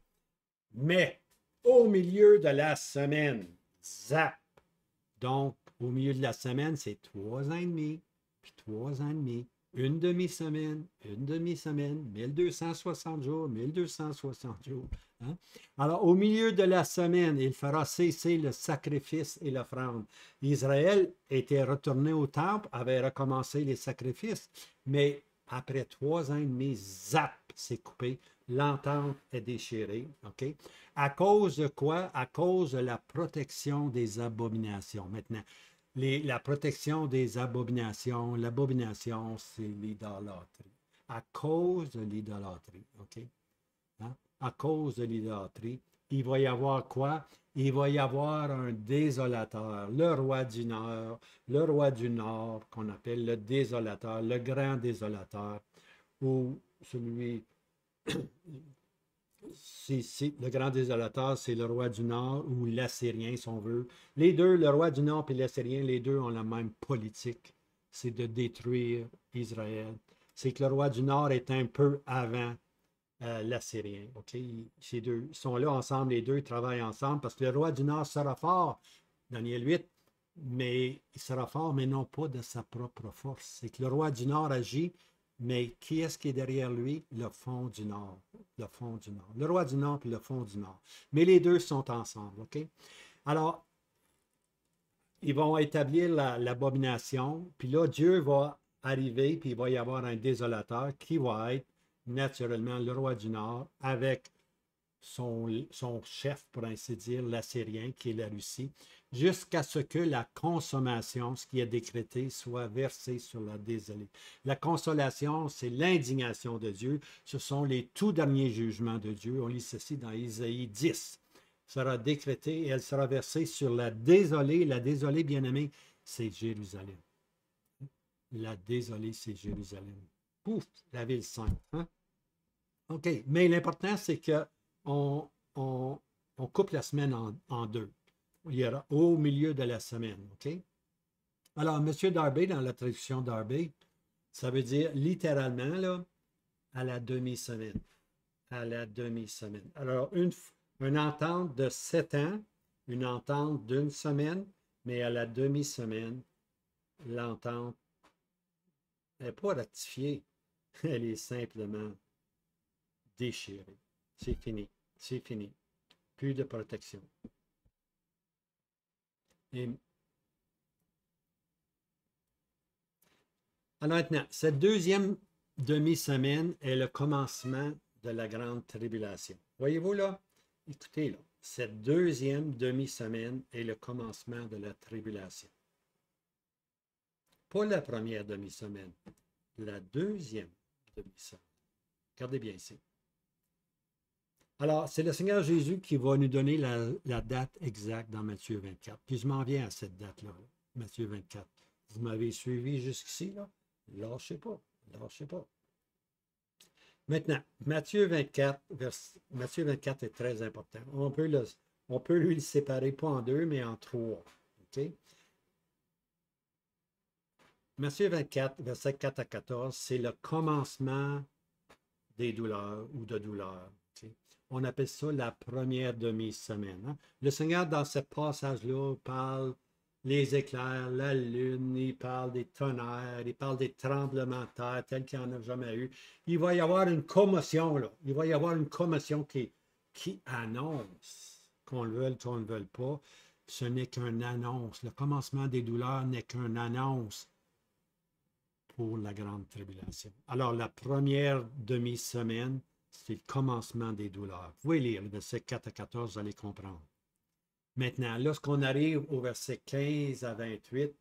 Mais, au milieu de la semaine. Zap! Donc, au milieu de la semaine, c'est 3 ans et demi, puis 3 ans et demi. Une demi-semaine, 1260 jours, 1260 jours. Hein? Alors, au milieu de la semaine, il fera cesser le sacrifice et l'offrande. Israël était retourné au temple, avait recommencé les sacrifices, mais après 3 ans et demi, zap, c'est coupé. L'entente est déchirée. OK? À cause de quoi? À cause de la protection des abominations. Maintenant, la protection des abominations, l'abomination, c'est l'idolâtrie. À cause de l'idolâtrie. OK? Hein? À cause de l'idolâtrie, il va y avoir quoi? Il va y avoir un désolateur, le roi du Nord, qu'on appelle le désolateur, le grand désolateur, ou celui le grand désolateur, c'est le roi du Nord ou l'Assyrien, si on veut. Les deux, le roi du Nord et l'Assyrien, les deux ont la même politique. C'est de détruire Israël. C'est que le roi du Nord est un peu avant l'Assyrien. Okay? Ces deux, ils sont là ensemble, les deux, ils travaillent ensemble parce que le roi du Nord sera fort, Daniel 8, mais il sera fort, mais non pas de sa propre force. C'est que le roi du Nord agit, mais qui est-ce qui est derrière lui? Le fond du Nord. Le fond du Nord. Le roi du Nord et le fond du Nord. Mais les deux sont ensemble. OK? Alors, ils vont établir l'abomination, puis là, Dieu va arriver, puis il va y avoir un désolateur qui va être naturellement le roi du Nord avec son chef, pour ainsi dire, l'Assyrien, qui est la Russie, jusqu'à ce que la consommation, ce qui est décrété, soit versée sur la désolée. La consolation, c'est l'indignation de Dieu. Ce sont les tout derniers jugements de Dieu. On lit ceci dans Isaïe 10. Sera décrétée et elle sera versée sur la désolée. La désolée, bien-aimée, c'est Jérusalem. La désolée, c'est Jérusalem. Pouf, la ville sainte. Hein? OK. Mais l'important, c'est que on coupe la semaine en deux. Il y aura au milieu de la semaine. OK? Alors, M. Darby, dans la traduction Darby, ça veut dire littéralement là, à la demi-semaine. À la demi-semaine. Alors, une entente de 7 ans, une entente d'une semaine, mais à la demi-semaine, l'entente n'est pas ratifiée. Elle est simplement déchirée. C'est fini. C'est fini. Plus de protection. Et alors maintenant, cette deuxième demi-semaine est le commencement de la grande tribulation. Voyez-vous là? Écoutez là, cette deuxième demi-semaine est le commencement de la tribulation. Pas la première demi-semaine, la deuxième demi-semaine. Regardez bien ici. Alors, c'est le Seigneur Jésus qui va nous donner la date exacte dans Matthieu 24. Puis je m'en viens à cette date-là, Matthieu 24. Vous m'avez suivi jusqu'ici, là? Lâchez pas, lâchez pas. Maintenant, Matthieu 24 est très important. On peut lui le séparer pas en deux, mais en trois. Okay? Matthieu 24, versets 4 à 14, c'est le commencement des douleurs ou de douleurs. Okay? On appelle ça la première demi-semaine. Hein? Le Seigneur, dans ce passage-là, parle les éclairs, la lune, il parle des tonnerres, il parle des tremblements de terre tels qu'il n'y en a jamais eu. Il va y avoir une commotion, là. Il va y avoir une commotion qui annonce, qu'on le veuille, qu'on ne le veuille pas. Ce n'est qu'une annonce. Le commencement des douleurs n'est qu'une annonce pour la grande tribulation. Alors, la première demi-semaine, c'est le commencement des douleurs. Vous pouvez lire le verset 4 à 14, vous allez comprendre. Maintenant, lorsqu'on arrive au verset 15 à 28,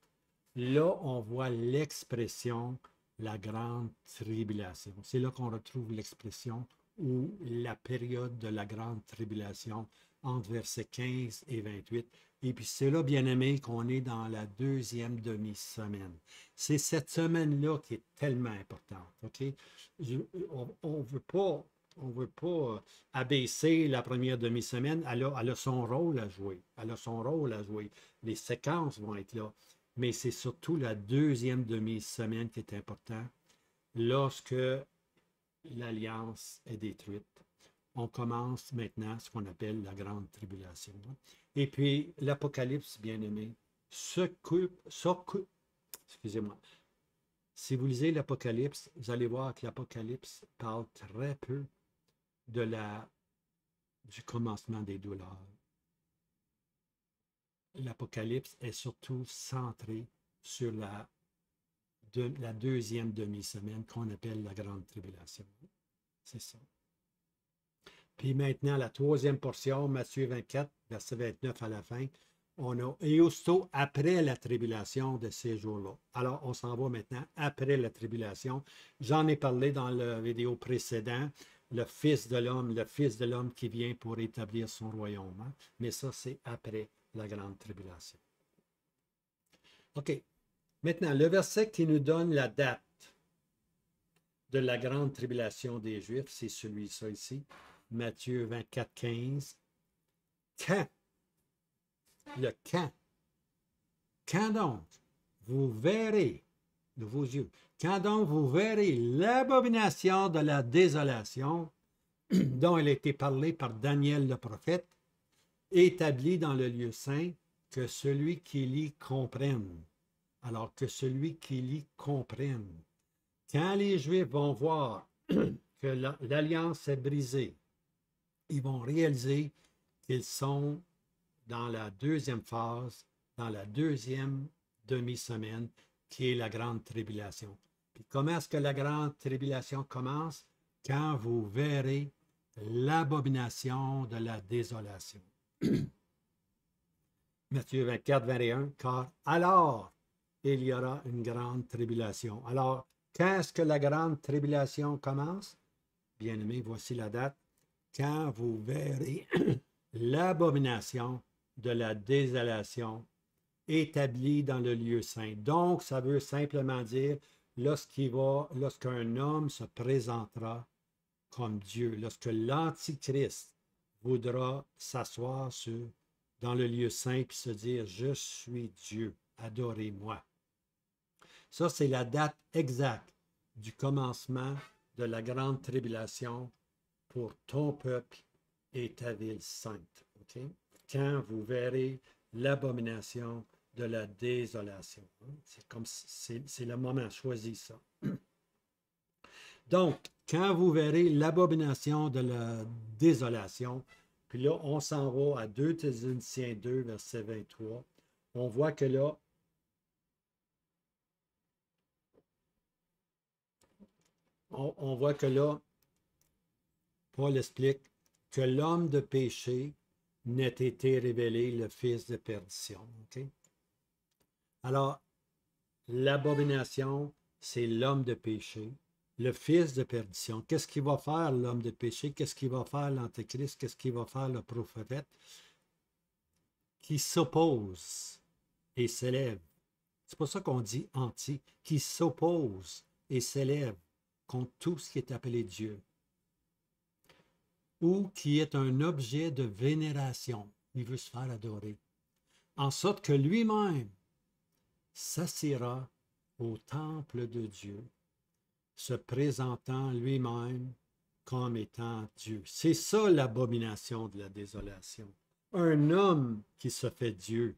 là, on voit l'expression la grande tribulation. C'est là qu'on retrouve l'expression ou la période de la grande tribulation entre versets 15 et 28. Et puis c'est là, bien aimé, qu'on est dans la deuxième demi-semaine. C'est cette semaine-là qui est tellement importante. OK? On ne veut pas abaisser la première demi-semaine. Elle a son rôle à jouer. Elle a son rôle à jouer. Les séquences vont être là. Mais c'est surtout la deuxième demi-semaine qui est importante. Lorsque l'alliance est détruite, on commence maintenant ce qu'on appelle la grande tribulation. Et puis, l'Apocalypse, bien aimé, excusez-moi. Si vous lisez l'Apocalypse, vous allez voir que l'Apocalypse parle très peu du commencement des douleurs. L'Apocalypse est surtout centré sur la deuxième demi-semaine qu'on appelle la grande tribulation. C'est ça. Puis maintenant, la troisième portion, Matthieu 24, verset 29 à la fin, on a et aussitôt après la tribulation de ces jours-là. Alors, on s'en va maintenant après la tribulation. J'en ai parlé dans la vidéo précédente, le Fils de l'homme qui vient pour établir son royaume. Hein? Mais ça, c'est après la grande tribulation. OK. Maintenant, le verset qui nous donne la date de la grande tribulation des Juifs, c'est celui-ci ici, Matthieu 24, 15. Quand? Le quand. Quand donc vous verrez de vos yeux, quand donc vous verrez l'abomination de la désolation dont elle a été parlée par Daniel le prophète, établie dans le lieu saint, que celui qui lit comprenne. Alors que celui qui lit comprenne. Quand les Juifs vont voir que l'alliance est brisée, ils vont réaliser qu'ils sont dans la deuxième phase, dans la deuxième demi-semaine, qui est la grande tribulation. Puis comment est-ce que la grande tribulation commence? Quand vous verrez l'abomination de la désolation. Matthieu 24, 21, car alors il y aura une grande tribulation. Alors, quand est-ce que la grande tribulation commence? Bien-aimés, voici la date. Quand vous verrez l'abomination de la désolation établie dans le lieu saint. Donc, ça veut simplement dire lorsqu'un homme se présentera comme Dieu, lorsque l'Antichrist voudra s'asseoir dans le lieu saint et se dire « Je suis Dieu, adorez-moi ». Ça, c'est la date exacte du commencement de la grande tribulation pour ton peuple et ta ville sainte. Okay? Quand vous verrez l'abomination de la désolation. C'est le moment, choisis ça. Donc, quand vous verrez l'abomination de la désolation, puis là, on s'en va à 2 Thessaloniciens 2, verset 23, on voit que là, on voit que là, Paul explique que l'homme de péché n'ait été révélé le fils de perdition. Okay? Alors, l'abomination, c'est l'homme de péché, le fils de perdition. Qu'est-ce qu'il va faire l'homme de péché? Qu'est-ce qu'il va faire l'antéchrist? Qu'est-ce qu'il va faire le prophète? Qui s'oppose et s'élève. C'est pour ça qu'on dit anti, qui s'oppose et s'élève contre tout ce qui est appelé Dieu. Ou qui est un objet de vénération. Il veut se faire adorer. En sorte que lui-même s'assiera au temple de Dieu, se présentant lui-même comme étant Dieu. C'est ça l'abomination de la désolation. Un homme qui se fait Dieu.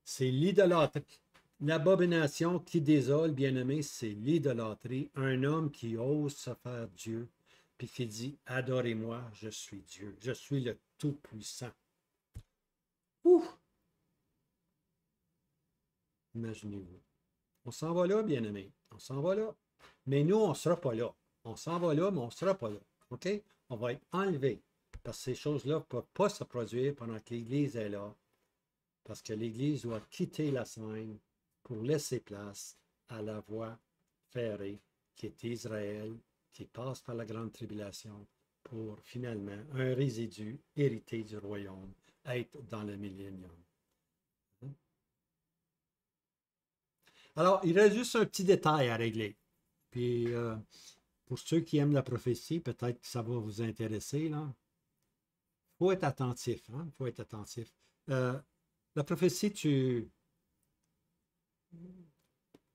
C'est l'idolâtrie. L'abomination qui désole, bien-aimé, c'est l'idolâtrie. Un homme qui ose se faire Dieu, puis qui dit « Adorez-moi, je suis Dieu, je suis le Tout-Puissant. » Ouh! Imaginez-vous. On s'en va là, bien-aimé. On s'en va là. Mais nous, on ne sera pas là. On s'en va là, mais on ne sera pas là. OK? On va être enlevé. Parce que ces choses-là ne peuvent pas se produire pendant que l'Église est là. Parce que l'Église doit quitter la scène pour laisser place à la voie ferrée qui est Israël, qui passe par la grande tribulation pour finalement un résidu hérité du royaume, être dans le millénium. Alors, il reste juste un petit détail à régler. Puis, pour ceux qui aiment la prophétie, peut-être que ça va vous intéresser. Il faut être attentif. Il faut être attentif. La prophétie, tu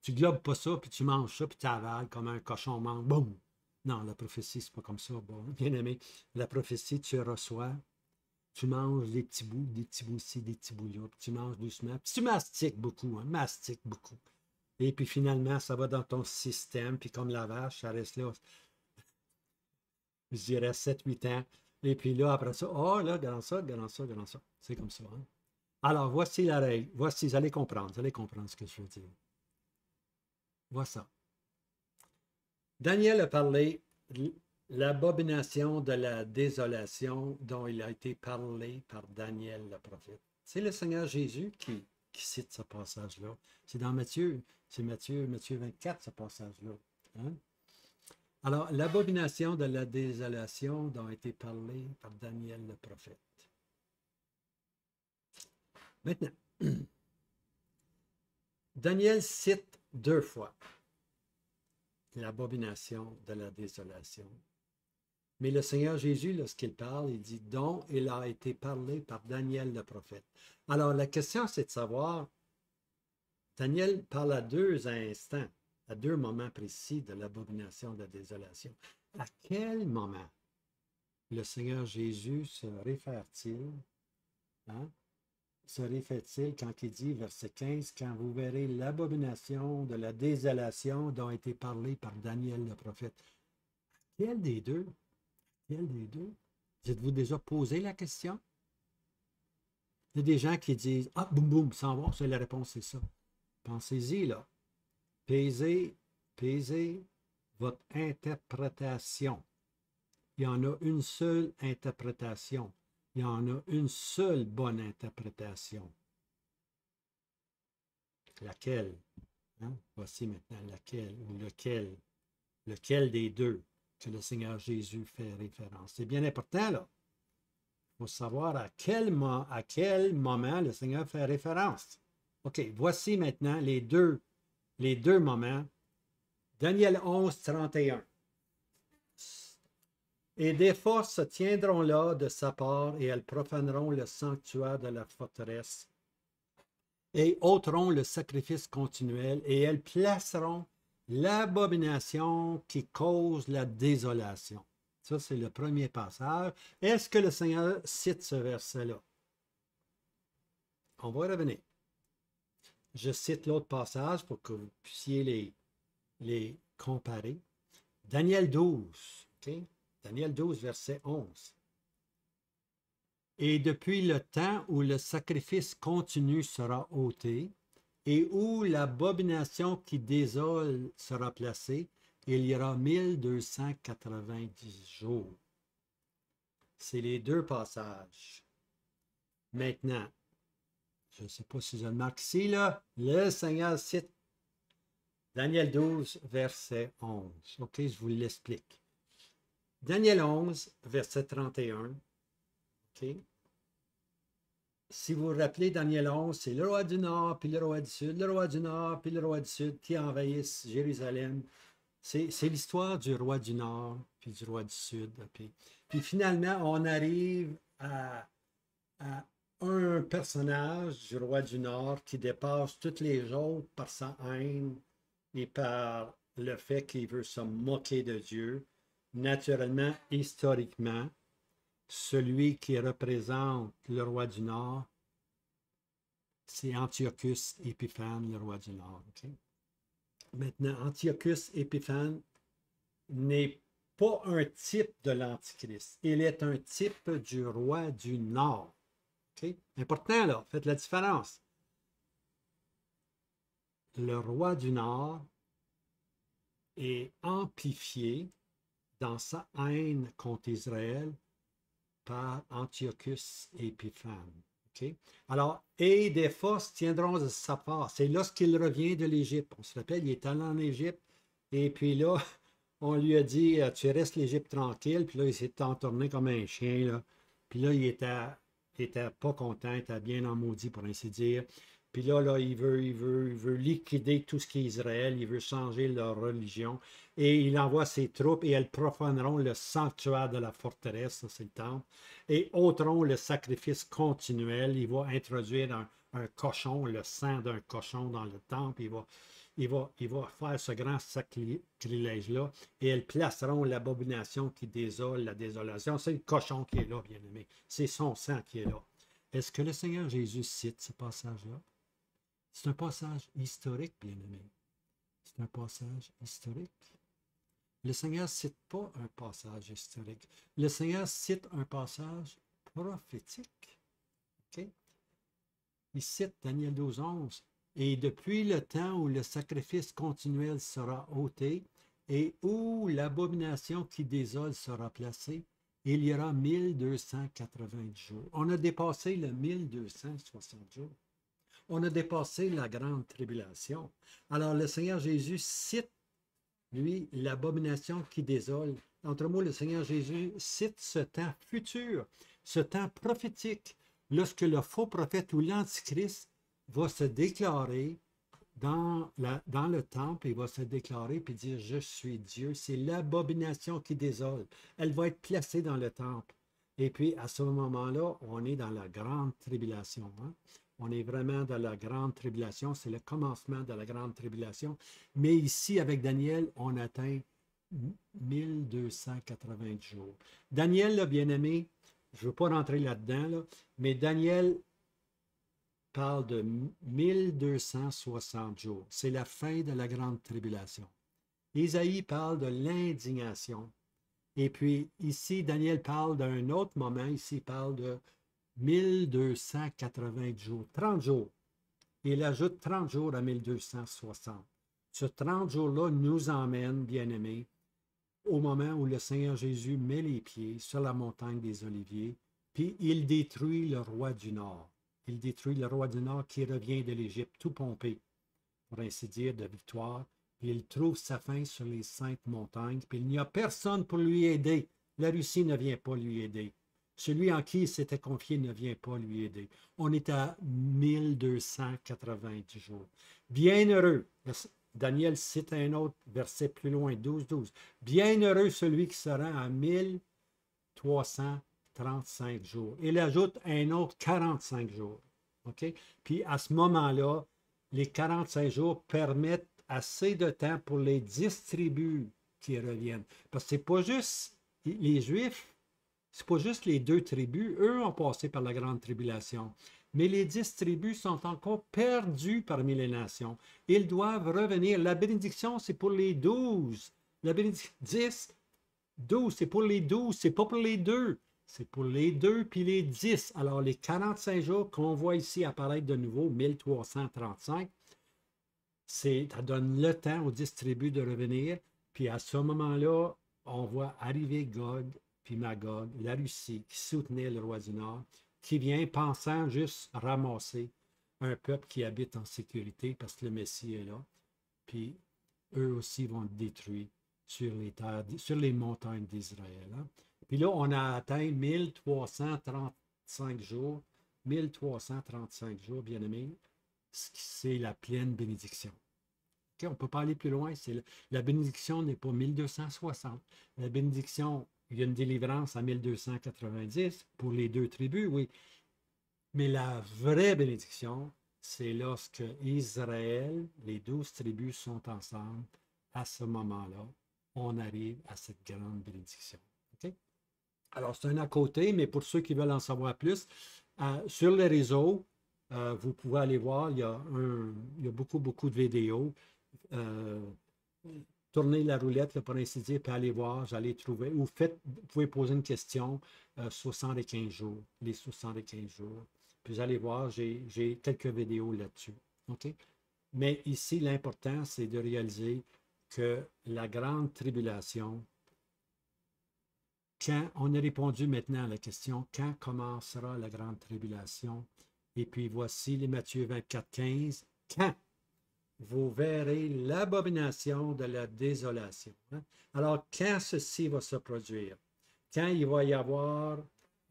globes pas ça, puis tu manges ça, puis tu avales comme un cochon mange. Boum! Non, la prophétie, c'est pas comme ça, bon, bien aimé. La prophétie, tu reçois, tu manges des petits bouts ici, des petits bouts là, puis tu manges doucement, puis tu mastiques beaucoup, hein, mastiques beaucoup. Et puis finalement, ça va dans ton système, puis comme la vache, ça reste là, je dirais 7 8 ans. Et puis là, après ça, oh là, gagnant ça, gagnant ça, gagnant ça. C'est comme ça, hein. Alors, voici la règle. Voici, vous allez comprendre ce que je veux dire. Voici ça. Daniel a parlé de l'abomination de la désolation dont il a été parlé par Daniel le prophète. C'est le Seigneur Jésus qui cite ce passage-là. C'est dans Matthieu, c'est Matthieu 24, ce passage-là. Hein? Alors, l'abomination de la désolation dont a été parlé par Daniel le prophète. Maintenant, Daniel cite 2 fois l'abomination de la désolation. Mais le Seigneur Jésus, lorsqu'il parle, il dit « dont il a été parlé par Daniel le prophète ». Alors, la question, c'est de savoir, Daniel parle à 2 instants, à 2 moments précis de l'abomination de la désolation. À quel moment le Seigneur Jésus se réfère-t-il, hein? Se réfère-t-il quand il dit, verset 15, « Quand vous verrez l'abomination de la désolation dont a été parlé par Daniel le prophète ». Quel des deux? Quel des deux? Vous êtes-vous déjà posé la question? Il y a des gens qui disent, « Ah, boum, boum, sans voir, c'est la réponse, c'est ça. » Pensez-y, là. Pesez votre interprétation. Il y en a une seule interprétation. Il y en a une seule bonne interprétation. Laquelle? Hein? Voici maintenant laquelle ou lequel. Lequel des deux que le Seigneur Jésus fait référence. C'est bien important, là. Il faut savoir à quel moment le Seigneur fait référence. OK, voici maintenant les deux moments. Daniel 11, 31. Et des forces se tiendront là de sa part, et elles profaneront le sanctuaire de la forteresse, et ôteront le sacrifice continuel, et elles placeront l'abomination qui cause la désolation. Ça, c'est le premier passage. Est-ce que le Seigneur cite ce verset-là? On va revenir. Je cite l'autre passage pour que vous puissiez les comparer. Daniel 12, OK? Daniel 12, verset 11. Et depuis le temps où le sacrifice continu sera ôté, et où l'abomination qui désole sera placée, il y aura 1290 jours. C'est les deux passages. Maintenant, je ne sais pas si je le marque ici, là, le Seigneur cite Daniel 12, verset 11. OK, je vous l'explique. Daniel 11, verset 31. OK. Si vous vous rappelez, Daniel 11, c'est le roi du Nord, puis le roi du Sud, le roi du Nord, puis le roi du Sud qui envahissent Jérusalem. C'est l'histoire du roi du Nord, puis du roi du Sud. Puis finalement, on arrive à un personnage du roi du Nord qui dépasse toutes les autres par sa haine et par le fait qu'il veut se moquer de Dieu. Naturellement, historiquement, celui qui représente le roi du Nord, c'est Antiochus Épiphane, le roi du Nord. Okay? Maintenant, Antiochus Épiphane n'est pas un type de l'Antichrist. Il est un type du roi du Nord. Okay? Important, là, faites la différence. Le roi du Nord est amplifié dans sa haine contre Israël par Antiochus Épiphane. Okay? Alors, et des forces tiendront de sa part. C'est lorsqu'il revient de l'Égypte. On se rappelle, il est allé en Égypte, et puis là, on lui a dit, tu restes l'Égypte tranquille, puis là, il s'est entourné comme un chien, là. Puis là, il était pas content, il était bien en maudit, pour ainsi dire. Puis là, il veut liquider tout ce qui est Israël, il veut changer leur religion, et il envoie ses troupes, et elles profaneront le sanctuaire de la forteresse, c'est le temple, et ôteront le sacrifice continuel. Il va introduire un cochon, le sang d'un cochon dans le temple, il va faire ce grand sacrilège-là et elles placeront l'abomination qui désole, la désolation. C'est le cochon qui est là, bien-aimé. C'est son sang qui est là. Est-ce que le Seigneur Jésus cite ce passage-là? C'est un passage historique, bien-aimé. C'est un passage historique. Le Seigneur ne cite pas un passage historique. Le Seigneur cite un passage prophétique. Okay? Il cite Daniel 12, 11. Et depuis le temps où le sacrifice continuel sera ôté et où l'abomination qui désole sera placée, il y aura 1280 jours. On a dépassé le 1260 jours. On a dépassé la grande tribulation. Alors le Seigneur Jésus cite, lui, l'abomination qui désole. Entre mots, le Seigneur Jésus cite ce temps futur, ce temps prophétique, lorsque le faux prophète ou l'Antichrist va se déclarer dans le temple, il va se déclarer et dire « Je suis Dieu ». C'est l'abomination qui désole. Elle va être placée dans le temple. Et puis, à ce moment-là, on est dans la grande tribulation. Hein? On est vraiment dans la grande tribulation. C'est le commencement de la grande tribulation. Mais ici, avec Daniel, on atteint 1280 jours. Daniel, là, bien-aimé, je ne veux pas rentrer là-dedans, là, mais Daniel parle de 1260 jours. C'est la fin de la grande tribulation. Isaïe parle de l'indignation. Et puis ici, Daniel parle d'un autre moment. Ici, il parle de 1280 jours. 30 jours. Il ajoute 30 jours à 1260. Ce 30 jours-là nous emmène, bien-aimés, au moment où le Seigneur Jésus met les pieds sur la montagne des Oliviers, puis il détruit le roi du Nord. Il détruit le roi du Nord qui revient de l'Égypte, tout pompé, pour ainsi dire, de victoire. Puis il trouve sa fin sur les saintes montagnes, puis il n'y a personne pour lui aider. La Russie ne vient pas lui aider. Celui en qui il s'était confié ne vient pas lui aider. On est à 1280 jours. Bienheureux, Daniel cite un autre verset plus loin, 12. Bienheureux celui qui sera à 1335 jours. Il ajoute un autre 45 jours. OK? Puis à ce moment-là, les 45 jours permettent assez de temps pour les 10 tribus qui reviennent. Parce que c'est pas juste les Juifs, c'est pas juste les 2 tribus. Eux ont passé par la grande tribulation. Mais les 10 tribus sont encore perdues parmi les nations. Ils doivent revenir. La bénédiction, c'est pour les 12. La bénédiction, 10, 12, c'est pour les 12, c'est pas pour les 2. C'est pour les 2 puis les 10. Alors, les 45 jours qu'on voit ici apparaître de nouveau, 1335, ça donne le temps aux 10 tribus de revenir. Puis à ce moment-là, on voit arriver Gog puis Magog, la Russie, qui soutenait le roi du Nord, qui vient pensant juste ramasser un peuple qui habite en sécurité parce que le Messie est là. Puis eux aussi vont être détruits sur les terres, sur les montagnes d'Israël. Hein? Puis là, on a atteint 1335 jours. 1335 jours, bien aimés, c'est la pleine bénédiction. Okay? On ne peut pas aller plus loin. La bénédiction n'est pas 1260. La bénédiction, il y a une délivrance à 1290 pour les 2 tribus, oui. Mais la vraie bénédiction, c'est lorsque Israël, les 12 tribus sont ensemble. À ce moment-là, on arrive à cette grande bénédiction. Okay? Alors, c'est un à côté, mais pour ceux qui veulent en savoir plus, sur les réseaux, vous pouvez aller voir, il y a beaucoup de vidéos. Tournez la roulette, là, pour ainsi dire, puis allez voir, j'allais trouver. Ou vous pouvez poser une question, 75 jours, les 75 jours. Puis vous allez voir, j'ai quelques vidéos là-dessus. OK? Mais ici, l'important, c'est de réaliser que la grande tribulation, quand on a répondu maintenant à la question, quand commencera la grande tribulation? Et puis voici les Matthieu 24, 15. Quand vous verrez l'abomination de la désolation. Hein? Alors, quand ceci va se produire? Quand il va y avoir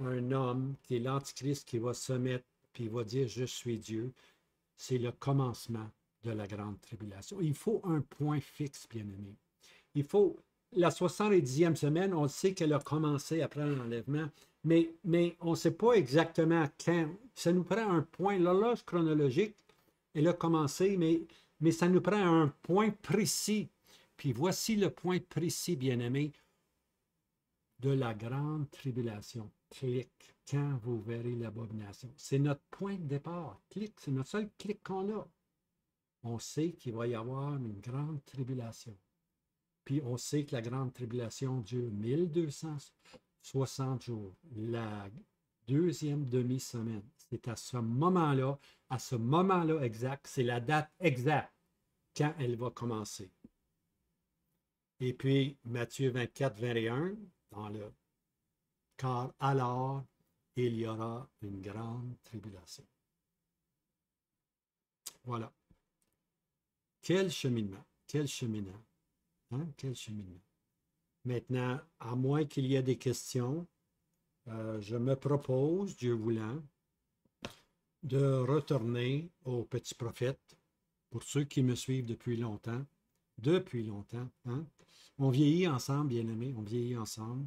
un homme qui est l'Antichrist qui va se mettre puis il va dire « Je suis Dieu », c'est le commencement de la grande tribulation. Il faut un point fixe, bien-aimé. Il faut... La 70e semaine, on sait qu'elle a commencé après l'enlèvement, mais on ne sait pas exactement quand. Ça nous prend un point. L'horloge chronologique, elle a commencé, mais mais ça nous prend un point précis. Puis voici le point précis, bien-aimés, de la grande tribulation. Clic, quand vous verrez l'abomination. C'est notre point de départ. Clic, c'est notre seul clic qu'on a. On sait qu'il va y avoir une grande tribulation. Puis on sait que la grande tribulation dure 1260 jours. La deuxième demi-semaine. C'est à ce moment-là exact, c'est la date exacte quand elle va commencer. Et puis, Matthieu 24, 21, dans le car alors il y aura une grande tribulation. Voilà. Quel cheminement, quel cheminement, hein? Quel cheminement. Maintenant, à moins qu'il y ait des questions, je me propose, Dieu voulant, de retourner au petit prophète, pour ceux qui me suivent depuis longtemps, hein? On vieillit ensemble, bien-aimés, on vieillit ensemble.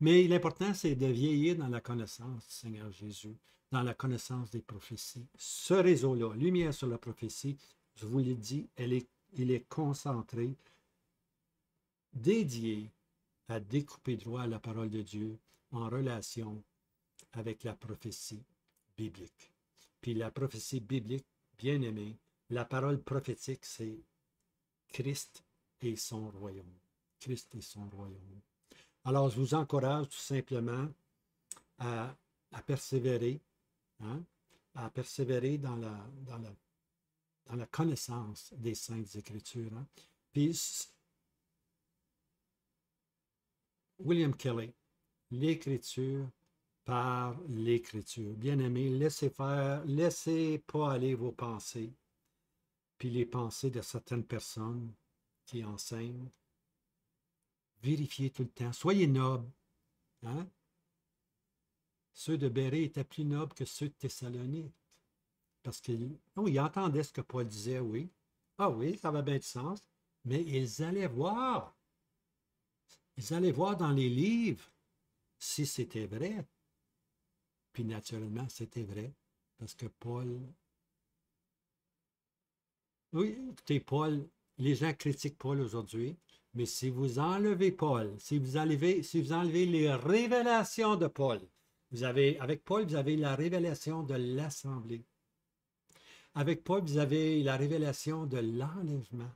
Mais l'important, c'est de vieillir dans la connaissance du Seigneur Jésus, dans la connaissance des prophéties. Ce réseau-là, Lumière sur la prophétie, je vous l'ai dit, il est concentré, dédié à découper droit la parole de Dieu en relation avec la prophétie biblique. Puis la prophétie biblique, bien aimée, la parole prophétique, c'est Christ et son royaume. Christ et son royaume. Alors, je vous encourage tout simplement à persévérer, hein, à persévérer dans la connaissance des Saintes Écritures. Hein. Puis, William Kelly, l'Écriture par l'Écriture. Bien-aimés, laissez faire, laissez pas aller vos pensées, puis les pensées de certaines personnes qui enseignent. Vérifiez tout le temps. Soyez nobles. Hein? Ceux de Bérée étaient plus nobles que ceux de Thessalonique. Parce qu'ils ils entendaient ce que Paul disait, oui. Ah oui, ça avait bien du sens. Mais ils allaient voir. Ils allaient voir dans les livres si c'était vrai. Puis naturellement, c'était vrai. Parce que Paul... Oui, écoutez, Paul, les gens critiquent Paul aujourd'hui. Mais si vous enlevez Paul, si vous enlevez les révélations de Paul, avec Paul, vous avez la révélation de l'Assemblée. Avec Paul, vous avez la révélation de l'enlèvement.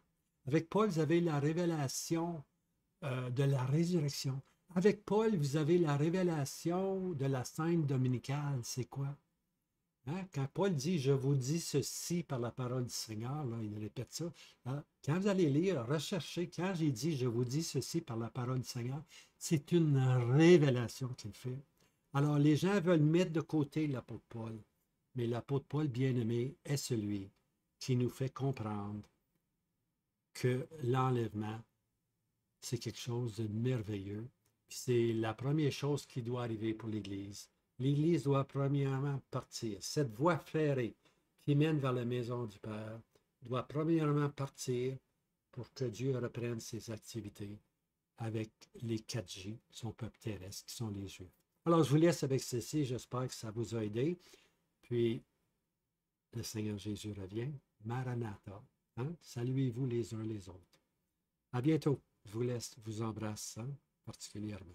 Avec Paul, vous avez la révélation de la résurrection. Avec Paul, vous avez la révélation de la scène dominicale. C'est quoi? Hein? Quand Paul dit « Je vous dis ceci par la parole du Seigneur », là, il répète ça. Hein? Quand vous allez lire, recherchez, quand j'ai dit « Je vous dis ceci par la parole du Seigneur », c'est une révélation qu'il fait. Alors, les gens veulent mettre de côté l'apôtre Paul, mais l'apôtre Paul bien-aimé est celui qui nous fait comprendre que l'enlèvement, c'est quelque chose de merveilleux. C'est la première chose qui doit arriver pour l'Église. L'Église doit premièrement partir. Cette voie ferrée qui mène vers la maison du Père doit premièrement partir pour que Dieu reprenne ses activités avec les 4J, son peuple terrestre, qui sont les Juifs. Alors, je vous laisse avec ceci. J'espère que ça vous a aidé. Puis, le Seigneur Jésus revient. Maranatha. Hein? Saluez-vous les uns les autres. À bientôt. Je vous laisse, vous embrasse particulièrement.